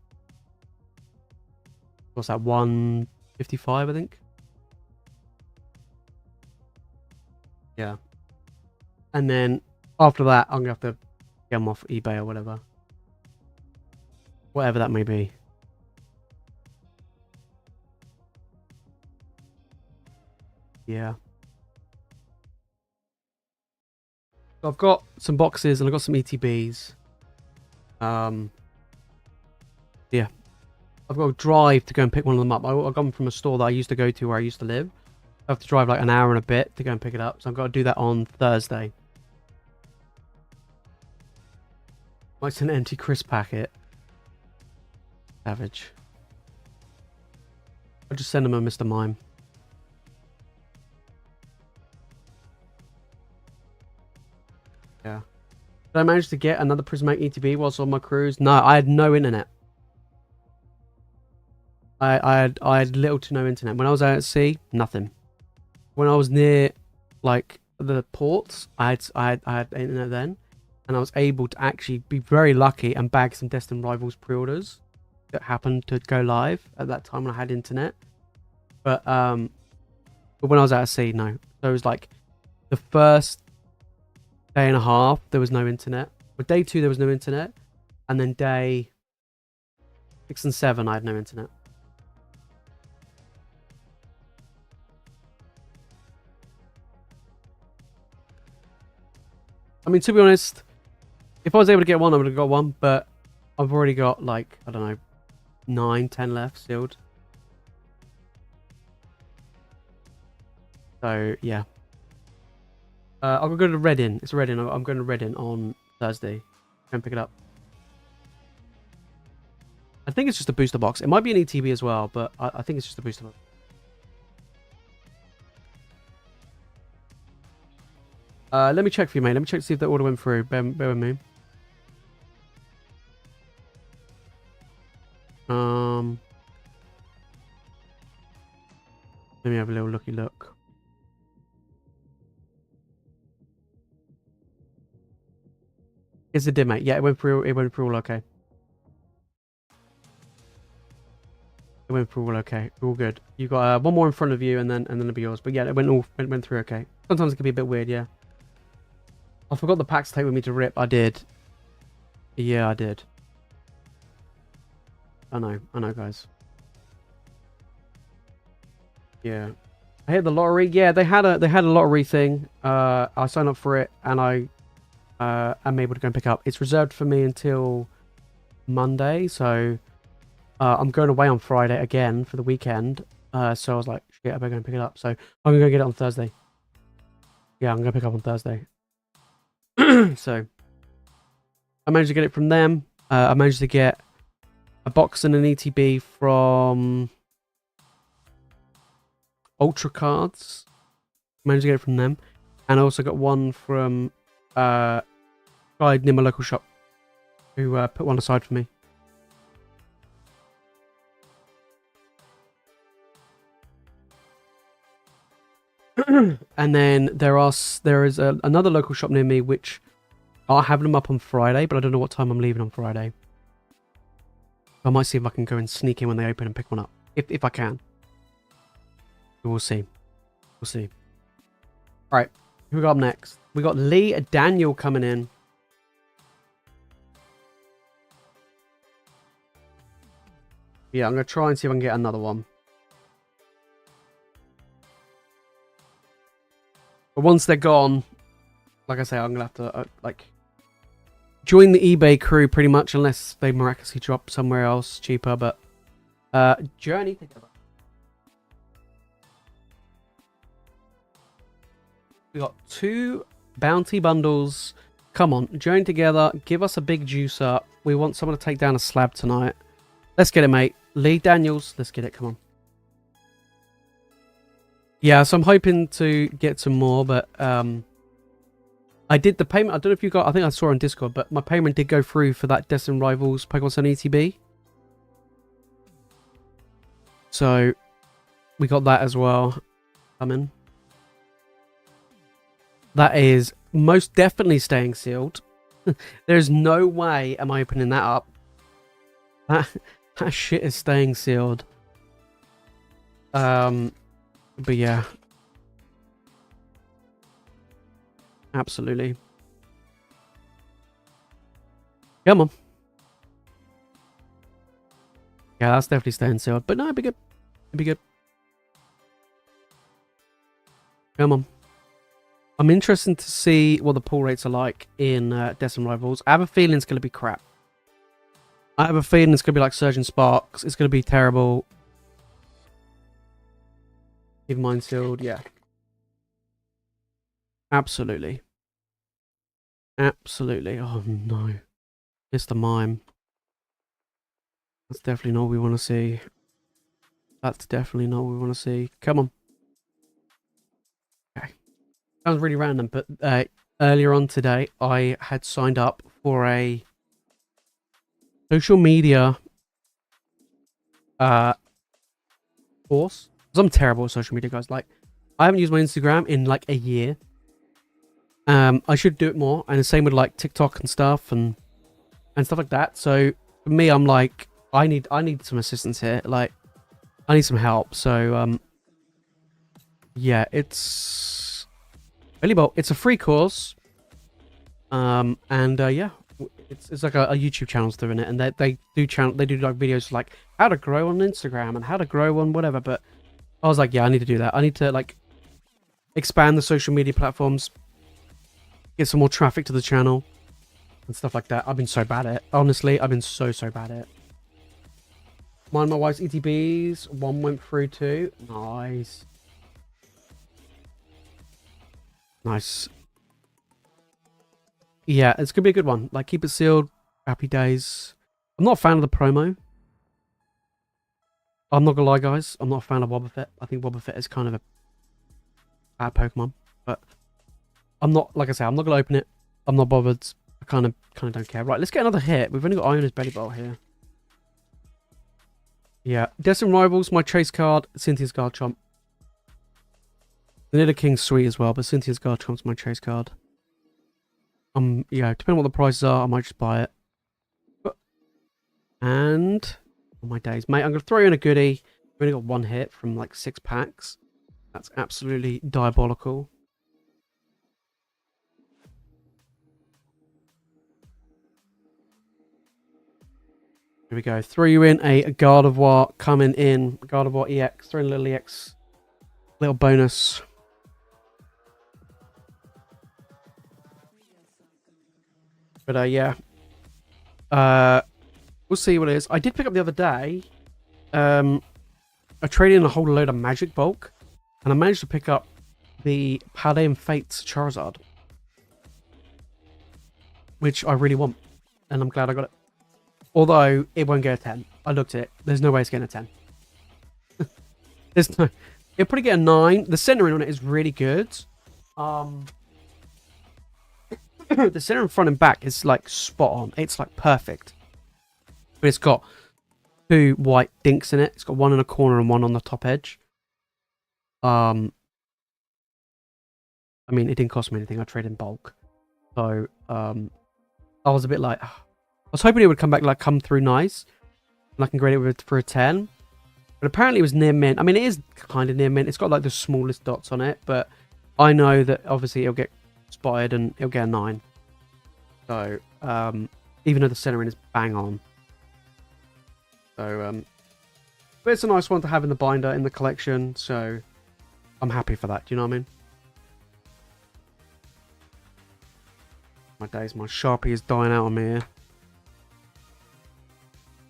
S1: What's that? 155, I think. Yeah. And then after that, I'm gonna have to get them off eBay or whatever. Whatever that may be. Yeah. So I've got some boxes and I've got some ETBs. Yeah. I've got to drive to go and pick one of them up. I got them from a store that I used to go to where I used to live. I have to drive like an hour and a bit to go and pick it up. So I've got to do that on Thursday. It's an empty crisp packet. Savage. I'll just send them a Mr. Mime. Yeah. Did I manage to get another Prismatic ETB whilst on my cruise? No, I had no internet. I had little to no internet. When I was out at sea, nothing. When I was near like the ports, I had internet then, and I was able to actually be very lucky and bag some Destined Rivals pre-orders that happened to go live at that time when I had internet. But when I was out at sea, no. So it was like the first day and a half there was no internet. But day 2 there was no internet, and then day 6 and 7 I had no internet. I mean, to be honest, if I was able to get one, I would have got one, but I've already got like, I don't know, 9, 10 left sealed. So yeah. I'll go to Reading. It's Reading. I'm going to Reading on Thursday. Go and pick it up. I think it's just a booster box. It might be an ETB as well, but I think it's just a booster box. Let me check for you, mate. Let me check to see if the order went through. Bear with me. Let me have a little looky look. It's a dim, mate. Yeah, it went through. It went through all okay. It went through all okay. All good. You got one more in front of you, and then it'll be yours. But yeah, it went through okay. Sometimes it can be a bit weird. Yeah. I forgot the packs to take with me to rip. I did. Yeah, I did. I know, guys. Yeah. I hit the lottery. Yeah, they had a lottery thing. I signed up for it, and I am able to go and pick up. It's reserved for me until Monday, so I'm going away on Friday again for the weekend. So I was like, shit, I better go and pick it up. So I'm gonna go get it on Thursday. Yeah, I'm gonna pick up on Thursday. So I managed to get it from them. I managed to get a box and an ETB from Ultra Cards. Managed to get it from them. And I also got one from guy near my local shop who put one aside for me. And then there is another local shop near me which are having them up on Friday, but I don't know what time I'm leaving on Friday. I might see if I can go and sneak in when they open and pick one up. If I can. We'll see. We'll see. Alright, who we got up next? We got Lee Daniel coming in. Yeah, I'm going to try and see if I can get another one. But once they're gone, like I say, I'm going to have to, join the eBay crew pretty much, unless they miraculously drop somewhere else cheaper, but, Journey together. We got 2 bounty bundles. Come on, join together, give us a big juice up. We want someone to take down a slab tonight. Let's get it, mate. Lee Daniels, let's get it, come on. Yeah, so I'm hoping to get some more, but I did the payment. I don't know if you got, I think I saw on Discord, but my payment did go through for that Destin Rivals Pokemon Sun ETB. So we got that as well. Coming. That is most definitely staying sealed. There's no way am I opening that up. That shit is staying sealed. But yeah. Absolutely. Come on. Yeah, that's definitely staying sealed. But no, it'd be good. It'd be good. Come on. I'm interested to see what the pull rates are like in Destin Rivals. I have a feeling it's going to be crap. I have a feeling it's going to be like Surgeon Sparks. It's going to be terrible. Even mine sealed, yeah. Absolutely. Absolutely. Oh no. Mr. Mime. That's definitely not what we want to see. That's definitely not what we want to see. Come on. Okay. Sounds really random, but earlier on today, I had signed up for a social media course. Because I'm terrible at social media, guys. Like, I haven't used my Instagram in like a year. I should do it more, and the same with like TikTok and stuff and stuff like that. So for me, I'm like, I need some assistance here. Like, I need some help. So yeah, it's it's a free course. And yeah, it's like a YouTube channel's doing it, and they do like videos like how to grow on Instagram and how to grow on whatever. But I was like, yeah, I need to do that. I need to like expand the social media platforms, get some more traffic to the channel and stuff like that. I've been so bad at it. Honestly, I've been so bad at it. Mine and my wife's ETBs. One went through too. Nice. Nice. Yeah, it's going to be a good one. Like, keep it sealed. Happy days. I'm not a fan of the promo. I'm not going to lie, guys. I'm not a fan of Wobbuffet. I think Wobbuffet is kind of a bad Pokemon. But I'm not, like I say, I'm not going to open it. I'm not bothered. I kind of don't care. Right, let's get another hit. We've only got Iona's Belly Bowl here. Yeah. Destin Rivals, my chase card. Cynthia's Garchomp. Vanilla King's sweet as well, but Cynthia's Garchomp's my chase card. Yeah, depending on what the prices are, I might just buy it. And on my days, mate, I'm going to throw in a goodie. We've only got one hit from like 6 packs. That's absolutely diabolical. Here we go. Throw you in a Gardevoir coming in. Gardevoir EX. Throw in a little EX. Little bonus. But yeah. We'll see what it is. I did pick up the other day. I traded in a whole load of Magic Bulk. And I managed to pick up the Paldean Fates Charizard. Which I really want. And I'm glad I got it. Although, it won't get a 10. I looked at it. There's no way it's getting a 10. There's no... It'll probably get a 9. The centering on it is really good. The center and front and back is like spot on. It's like perfect. But it's got 2 white dinks in it. It's got one in a corner and one on the top edge. I mean, it didn't cost me anything. I traded in bulk. So, I was a bit like, I was hoping it would come through nice. And I can grade it for a 10. But apparently it was near mint. I mean, it is kind of near mint. It's got like the smallest dots on it. But I know that obviously it'll get spotted and it'll get a 9. So, even though the centering is bang on. So, but it's a nice one to have in the binder, in the collection. So, I'm happy for that. Do you know what I mean? My days, my Sharpie is dying out on me here.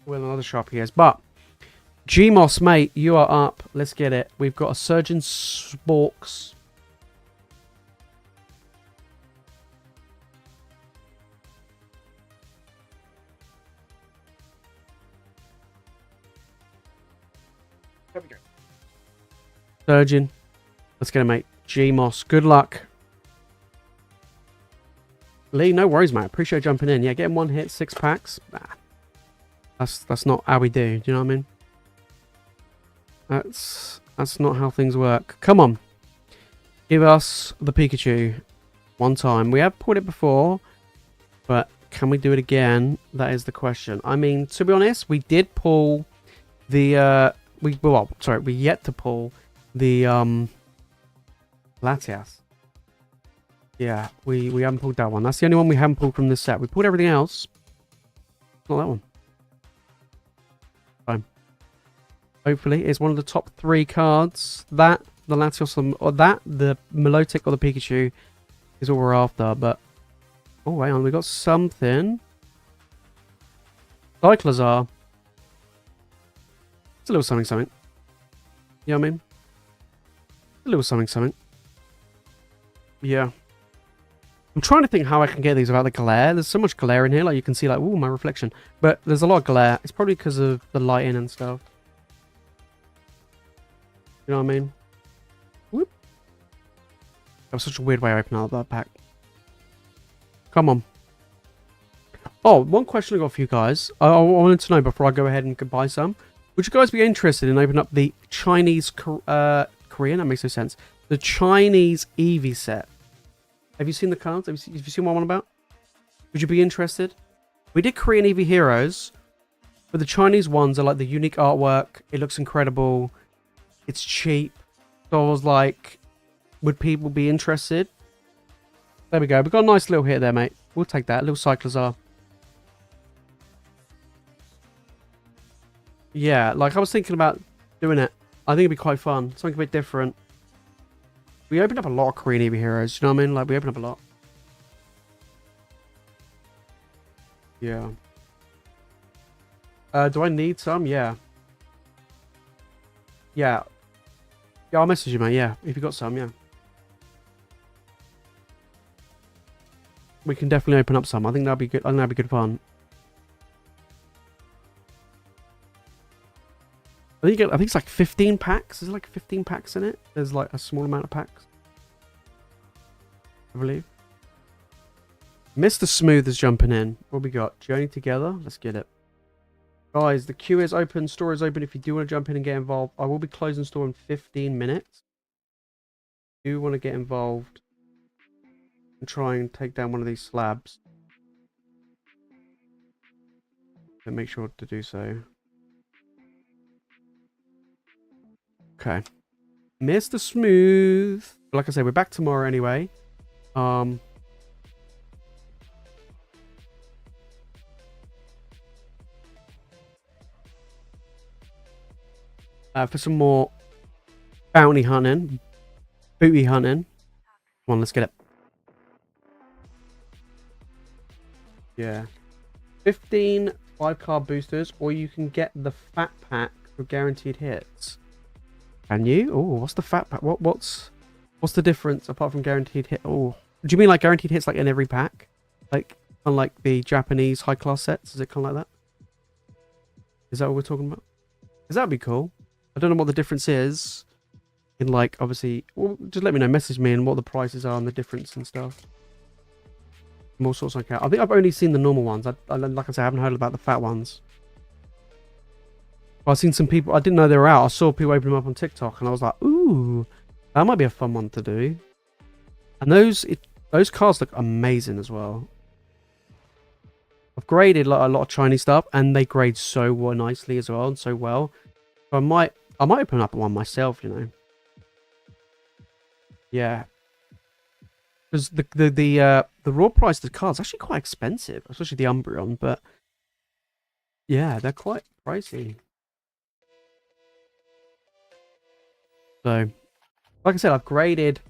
S1: Well, another Sharpie is. But, Gmos, mate, you are up. Let's get it. We've got a Surgeon Sporks. There we go. Surgeon. Let's get it, mate. Gmos. Good luck. Lee, no worries, mate. Appreciate jumping in. Yeah, getting 1 hit, 6 packs. Nah. That's not how we do. Do you know what I mean? That's not how things work. Come on. Give us the Pikachu. One time. We have pulled it before, but can we do it again? That is the question. I mean, to be honest, we did pull the we yet to pull the Latias. Yeah, we haven't pulled that one. That's the only one we haven't pulled from this set. We pulled everything else. Not that one. Fine. Hopefully, it's one of the top 3 cards. That, the Latios, or that, the Milotic or the Pikachu is all we're after. But, oh, wait on. We got something. Cyclizar. It's a little something, something. You know what I mean? A little something, something. Yeah. I'm trying to think how I can get these without the glare. There's so much glare in here. Like, you can see, like, ooh, my reflection. But there's a lot of glare. It's probably because of the lighting and stuff. You know what I mean? Whoop. That was such a weird way of opening up that pack. Come on. Oh, one question I got for you guys. I wanted to know before I go ahead and buy some. Would you guys be interested in opening up the Chinese, Korean? That makes no sense. The Chinese Eevee set. Have you seen the cards? Have you seen what I'm on about? Would you be interested? We did Korean Eevee Heroes, but the Chinese ones are like the unique artwork. It looks incredible. It's cheap. So I was like, would people be interested? There we go. We've got a nice little hit there, mate. We'll take that. A little Cyclizar. Yeah, like I was thinking about doing it. I think it'd be quite fun. Something a bit different. We opened up a lot of Korean Eevee Heroes. You know what I mean? Like, we opened up a lot. Yeah. Do I need some? Yeah. Yeah. Yeah, I'll message you, mate. Yeah, if you got some, yeah. We can definitely open up some. I think that'd be good. I think that'd be good fun. I think it's like 15 packs. Is it like 15 packs in it? There's like a small amount of packs, I believe. Mr. Smooth is jumping in. What we got? Journey together. Let's get it. Guys, the queue is open. Store is open. If you do want to jump in and get involved, I will be closing store in 15 minutes. If you want to get involved and try and take down one of these slabs, then make sure to do so. Okay. Mr. Smooth. Like I said, we're back tomorrow anyway. For some more bounty hunting, booty hunting. Come on, let's get it. Yeah. 15 5-card boosters, or you can get the fat pack for guaranteed hits. Can you? Oh, what's the fat pack? What's the difference apart from guaranteed hit? Oh, do you mean like guaranteed hits like in every pack? Like, unlike the Japanese high class sets? Is it kind of like that? Is that what we're talking about? Because that'd be cool. I don't know what the difference is. in like obviously, well, just let me know, message me and what the prices are and the difference and stuff. More sorts like that. I think I've only seen the normal ones. I like I said, I haven't heard about the fat ones. But I've seen some people. I didn't know they were out. I saw people open them up on TikTok, and I was like, "Ooh, that might be a fun one to do." And those cards look amazing as well. I've graded like a lot of Chinese stuff, and they grade so nicely as well and so well. So I might open up one myself, you know. Yeah, because the raw price of the cards actually quite expensive, especially the Umbreon. But yeah, they're quite pricey. So, like I said, I've graded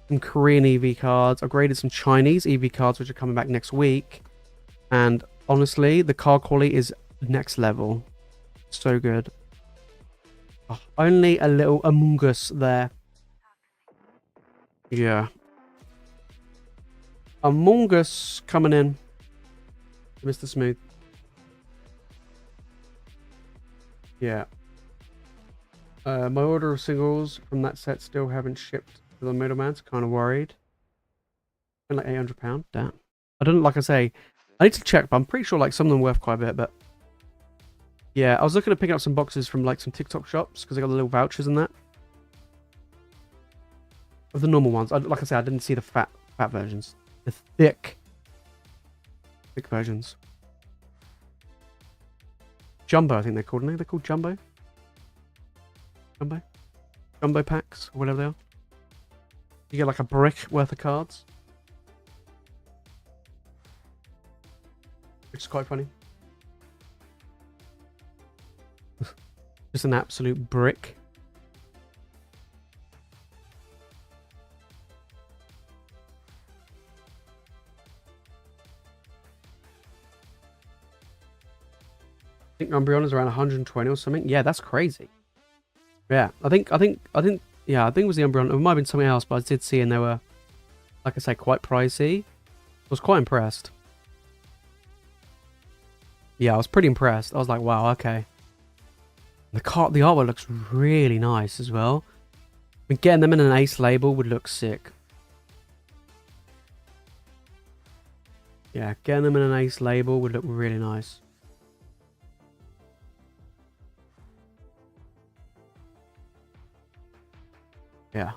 S1: some Korean EV cards. I've graded some Chinese EV cards, which are coming back next week. And honestly, the card quality is next level. So good. Oh, only a little Among Us there. Yeah. Among Us coming in. Mr. Smooth. Yeah. My order of singles from that set still haven't shipped to the middleman. Kind of worried. And like £800. Damn. I don't, like I say, I need to check, but I'm pretty sure like some of them are worth quite a bit. But yeah, I was looking to pick up some boxes from like some TikTok shops because they got the little vouchers and that. Of the normal ones. Like I said, I didn't see the fat versions. The thick versions. Jumbo, I think they're called. Aren't they? They're called Jumbo. Jumbo packs, or whatever they are. You get like a brick worth of cards. Which is quite funny. Just an absolute brick. I think Umbreon is around 120 or something. Yeah, that's crazy. Yeah, I think yeah, I think it was the Umbreon. It might have been something else, but I did see and they were, like I say, quite pricey. I was quite impressed. Yeah, I was pretty impressed. I was like, wow, okay. The artwork looks really nice as well. I mean, getting them in an ace label would look sick. Yeah, getting them in an ace label would look really nice. Yeah.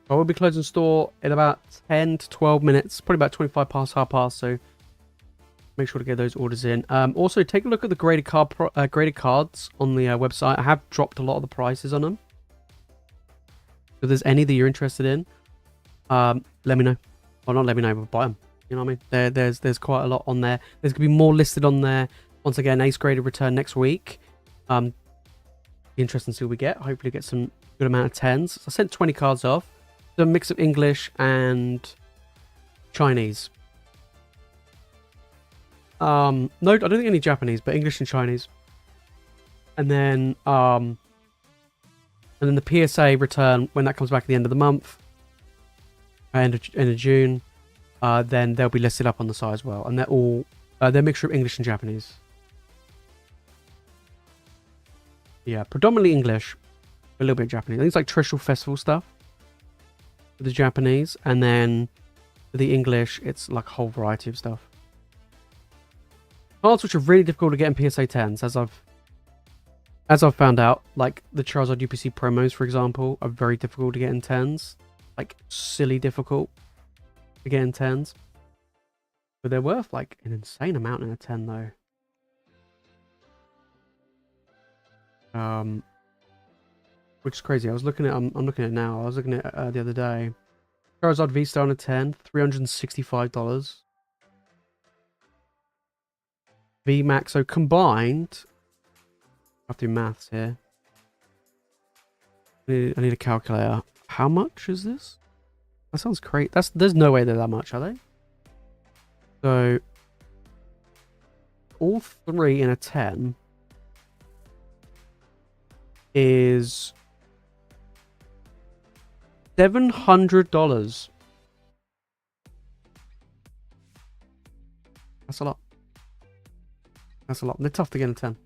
S1: I will be closing store in about 10 to 12 minutes. Probably about 25 past, half past, so make sure to get those orders in. Also, take a look at the graded cards on the website. I have dropped a lot of the prices on them. If there's any that you're interested in, let me know. Or not let me know, but buy them. You know what I mean? There's quite a lot on there. There's going to be more listed on there. Once again, ace graded return next week. Be interesting to see what we get. Hopefully get some good amount of 10s. So I sent 20 cards off. So a mix of English and Chinese. No, I don't think any Japanese, but English and Chinese. And then the PSA return, when that comes back at the end of the month, end of June, then they'll be listed up on the site as well. And they're all they're a mixture of English and Japanese. Yeah, predominantly English, a little bit Japanese. I think it's like Trishul Festival stuff for the Japanese, and then for the English, it's like a whole variety of stuff. Cards which are really difficult to get in PSA 10s, as I've found out, like the Charizard UPC promos, for example, are very difficult to get in 10s. Like, silly difficult to get in 10s. But they're worth, like, an insane amount in a 10, though. Which is crazy. I was looking at, I'm looking at it now. I was looking at the other day. Charizard V-Star on a 10, $365. VMAX, so combined, I have to do maths here. I need a calculator. How much is this? That sounds crazy. There's no way they're that much, are they? So all three in a 10 is $700. That's a lot. That's a lot. They're tough to get in a 10.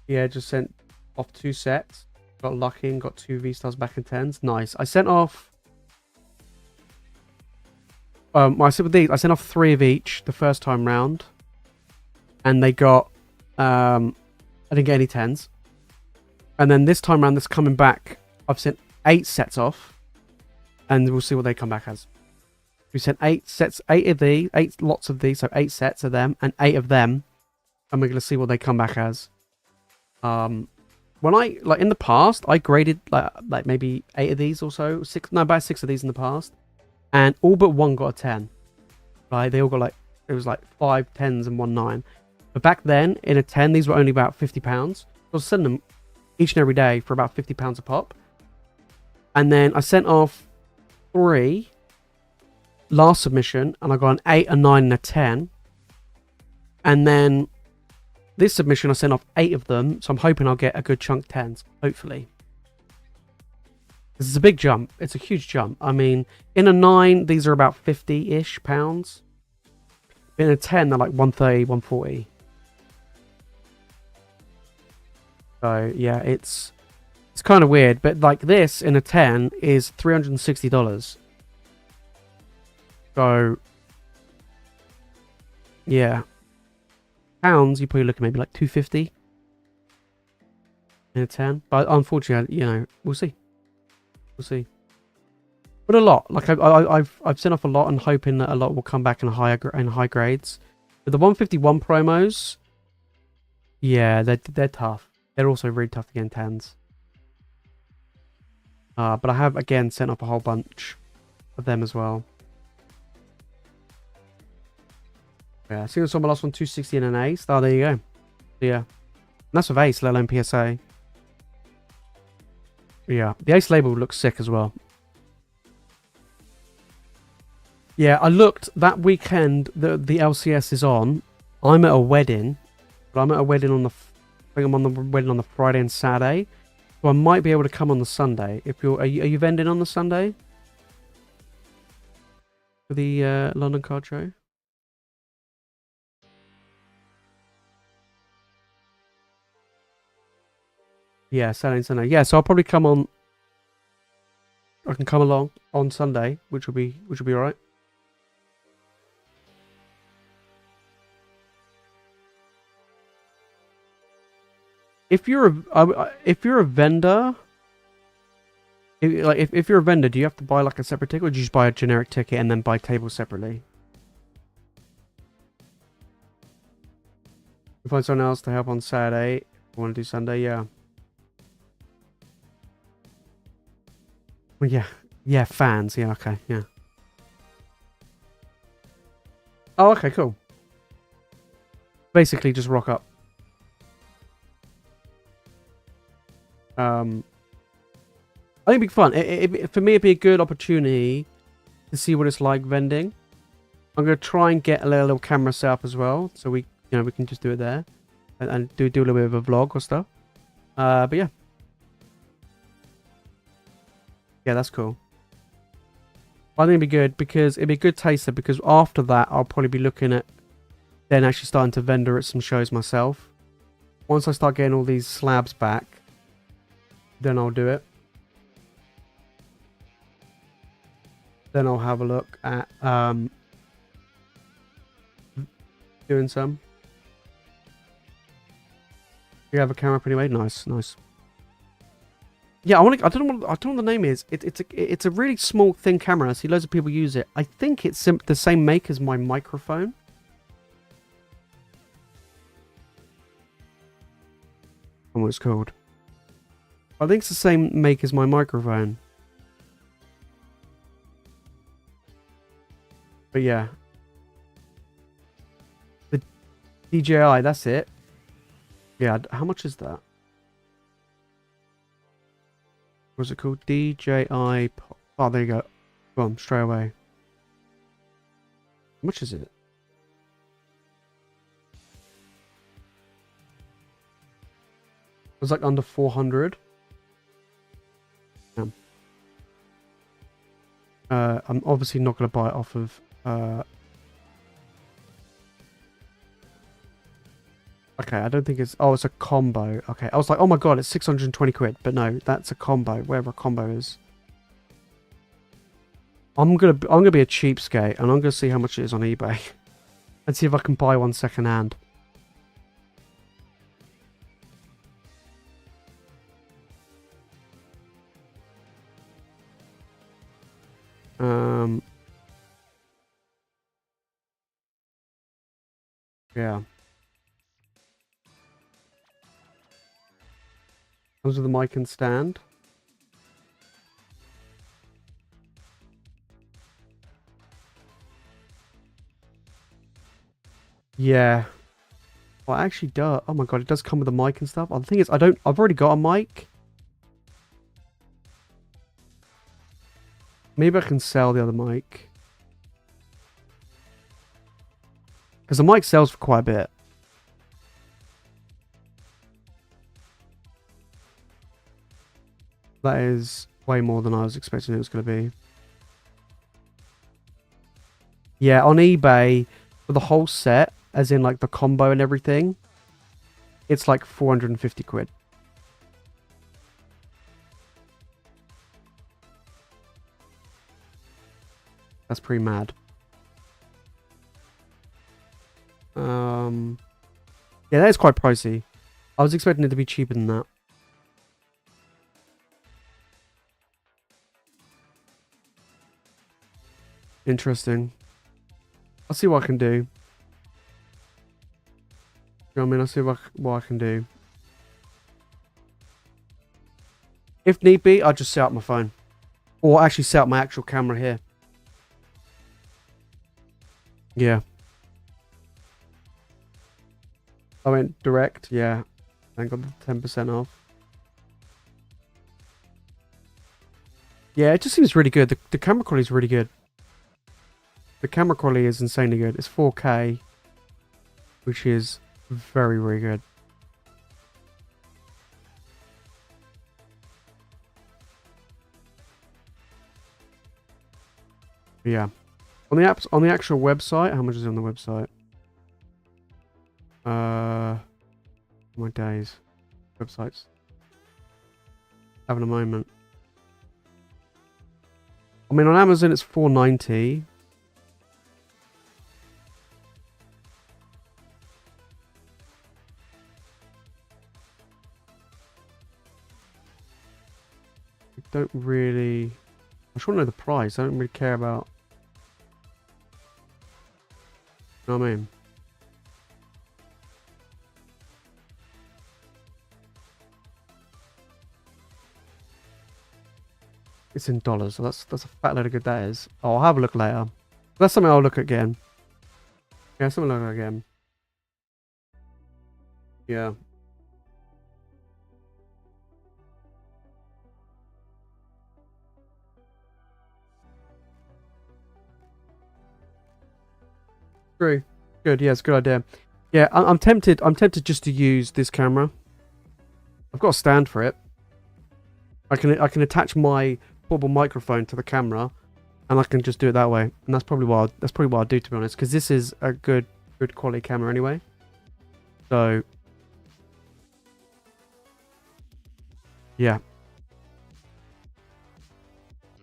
S1: Yeah, just sent off 2 sets. Got lucky and got 2 V-stars back in 10s. Nice. I sent off... I said with these, I sent off 3 of each the first time round. And they got... I didn't get any 10s. And then this time round, that's coming back, I've sent 8 sets off. And we'll see what they come back as. We sent 8 sets, 8 of these, 8 lots of these, so 8 sets of them, and 8 of them. And we're going to see what they come back as. When I, like in the past, I graded like maybe 8 of these or so. About 6 of these in the past. And all but 1 got a 10. Right? They all got like, it was like 5 10s and 1 9. But back then, in a 10, these were only about £50. So I was sending them each and every day for about £50 a pop. And then I sent off 3 last submission, and I got an 8, a 9, and a 10. And then this submission, I sent off 8 of them, so I'm hoping I'll get a good chunk 10s, hopefully. This is a big jump. It's a huge jump. I mean, in a 9, these are about 50-ish pounds. In a 10, they're like 130, 140. So, yeah, it's kind of weird. But, like, this in a 10 is $360. So, yeah. Pounds, you're probably looking maybe like 250 in a 10. But unfortunately, you know, we'll see. We'll see. But a lot. Like I've sent off a lot and hoping that a lot will come back in high grades. But the 151 promos, yeah, they're tough. They're also really tough to get in 10s. But I have again sent off a whole bunch of them as well. Yeah, single saw my last one 260 and an ace. Oh, there you go. Yeah. And that's with ace, let alone PSA. Yeah. The ace label looks sick as well. Yeah, I looked that weekend the LCS is on. I'm at a wedding. But I'm at a wedding on the I think I'm on the wedding on the Friday and Saturday. So I might be able to come on the Sunday. If you're are you vending on the Sunday? For the London card show? Yeah, Saturday and Sunday. Yeah, so I'll probably come on. I can come along on Sunday, which will be alright. If you're a vendor, if you're a vendor, do you have to buy like a separate ticket, or do you just buy a generic ticket and then buy tables separately? You find someone else to help on Saturday. I want to do Sunday, yeah. Well, yeah, fans, yeah, okay, yeah. Oh, okay, cool. Basically, just rock up. I think it'd be fun. For me, it'd be a good opportunity to see what it's like vending. I'm gonna try and get a little camera set up as well, so we can just do it there, and do a little bit of a vlog or stuff. But yeah. Yeah, that's cool. I think it'd be good because it'd be a good taster, because after that I'll probably be looking at then actually starting to vendor at some shows myself. Once I start getting all these slabs back, then I'll do it. Then I'll have a look at doing some. You have a camera up anyway? Nice, nice. Yeah, I don't know what the name is. It's a really small, thin camera. I see loads of people use it. I think it's the same make as my microphone. I don't know what it's called. I think it's the same make as my microphone. But yeah. The DJI, that's it. Yeah, how much is that? What's it called? DJI. Oh, there you go. Boom, straight away. How much is it? It was like under 400. Damn. I'm obviously not going to buy it off of Okay, I don't think it's... Oh, it's a combo. Okay, I was like, oh my god, it's 620 quid. But no, that's a combo, wherever a combo is. I'm gonna be a cheapskate, and I'm gonna see how much it is on eBay. And see if I can buy one second hand. Yeah. Comes with the mic and stand. Yeah. Well, it actually does. Oh my god, it does come with a mic and stuff. The thing is, I've already got a mic. Maybe I can sell the other mic. Because the mic sells for quite a bit. That is way more than I was expecting it was going to be. Yeah, on eBay, for the whole set, as in like the combo and everything, it's like 450 quid. That's pretty mad. Yeah, that is quite pricey. I was expecting it to be cheaper than that. Interesting. I'll see what I can do. You know what I mean? I'll see what I can do. If need be, I'll just set up my phone. Or actually set up my actual camera here. Yeah. I went direct, yeah. Thank God, the 10% off. Yeah, it just seems really good. The camera quality is really good. The camera quality is insanely good. It's 4K, which is very, very good. Yeah. On the apps, on the actual website, how much is it on the website? My days. Websites. Having a moment. I mean, on Amazon it's $4.90. I don't really... I just want to know the price. I don't really care about... You know what I mean? It's in dollars, so that's a fat load of good that is. Oh, I'll have a look later. That's something I'll look at again. Yeah, something I'll look at again. Yeah. True. Good, yeah, it's a good idea. Yeah, I'm tempted just to use this camera. I've got a stand for it. I can attach my portable microphone to the camera, and I can just do it that way. And that's probably what I'll do, to be honest, because this is a good quality camera anyway. So yeah,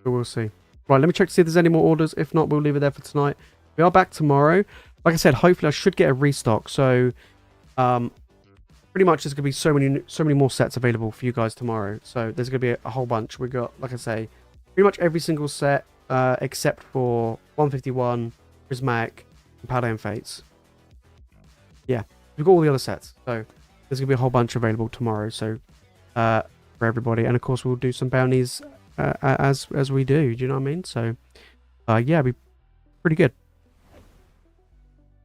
S1: but we'll see. Right, let me check to see if there's any more orders. If not, we'll leave it there for tonight. We are back tomorrow. Like I said, hopefully I should get a restock. So pretty much there's gonna be so many more sets available for you guys tomorrow. So there's gonna be a whole bunch. We got, like I say, pretty much every single set except for 151, Prismatic, and Paladin Fates. Yeah, we've got all the other sets. So there's gonna be a whole bunch available tomorrow. So for everybody, and of course we'll do some bounties as we do. Do you know what I mean? So yeah, it'll be pretty good.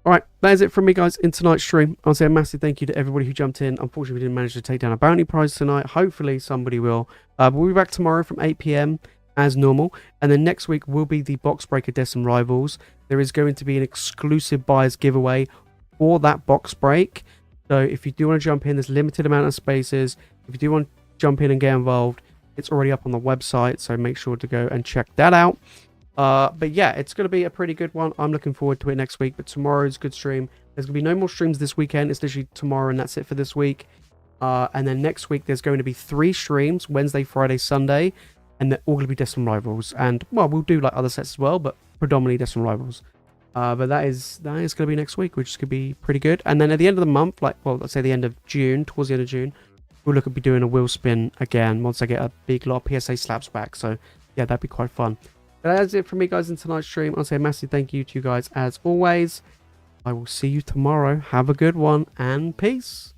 S1: Alright, that is it from me, guys, in tonight's stream. I'll say a massive thank you to everybody who jumped in. Unfortunately, we didn't manage to take down a bounty prize tonight. Hopefully, somebody will. But we'll be back tomorrow from 8 PM as normal. And then next week will be the Box Breaker Decim Rivals. There is going to be an exclusive buyer's giveaway for that box break. So if you do want to jump in, there's a limited amount of spaces. If you do want to jump in and get involved, it's already up on the website. So make sure to go and check that out. But yeah, it's going to be a pretty good one. I'm looking forward to it next week. But tomorrow's good stream. There's going to be no more streams this weekend. It's literally tomorrow, and that's it for this week. And then next week, there's going to be 3 streams, Wednesday, Friday, Sunday, and they're all going to be Destined Rivals. And, well, we'll do, like, other sets as well, but predominantly Destined Rivals. But that is going to be next week, which is going to be pretty good. And then at the end of the month, like, well, let's say the end of June, towards the end of June, we'll look at be doing a wheel spin again once I get a big lot of PSA slabs back. So, yeah, that'd be quite fun. But that's it for me, guys, in tonight's stream. I'll say a massive thank you to you guys, as always. I will see you tomorrow. Have a good one, and peace.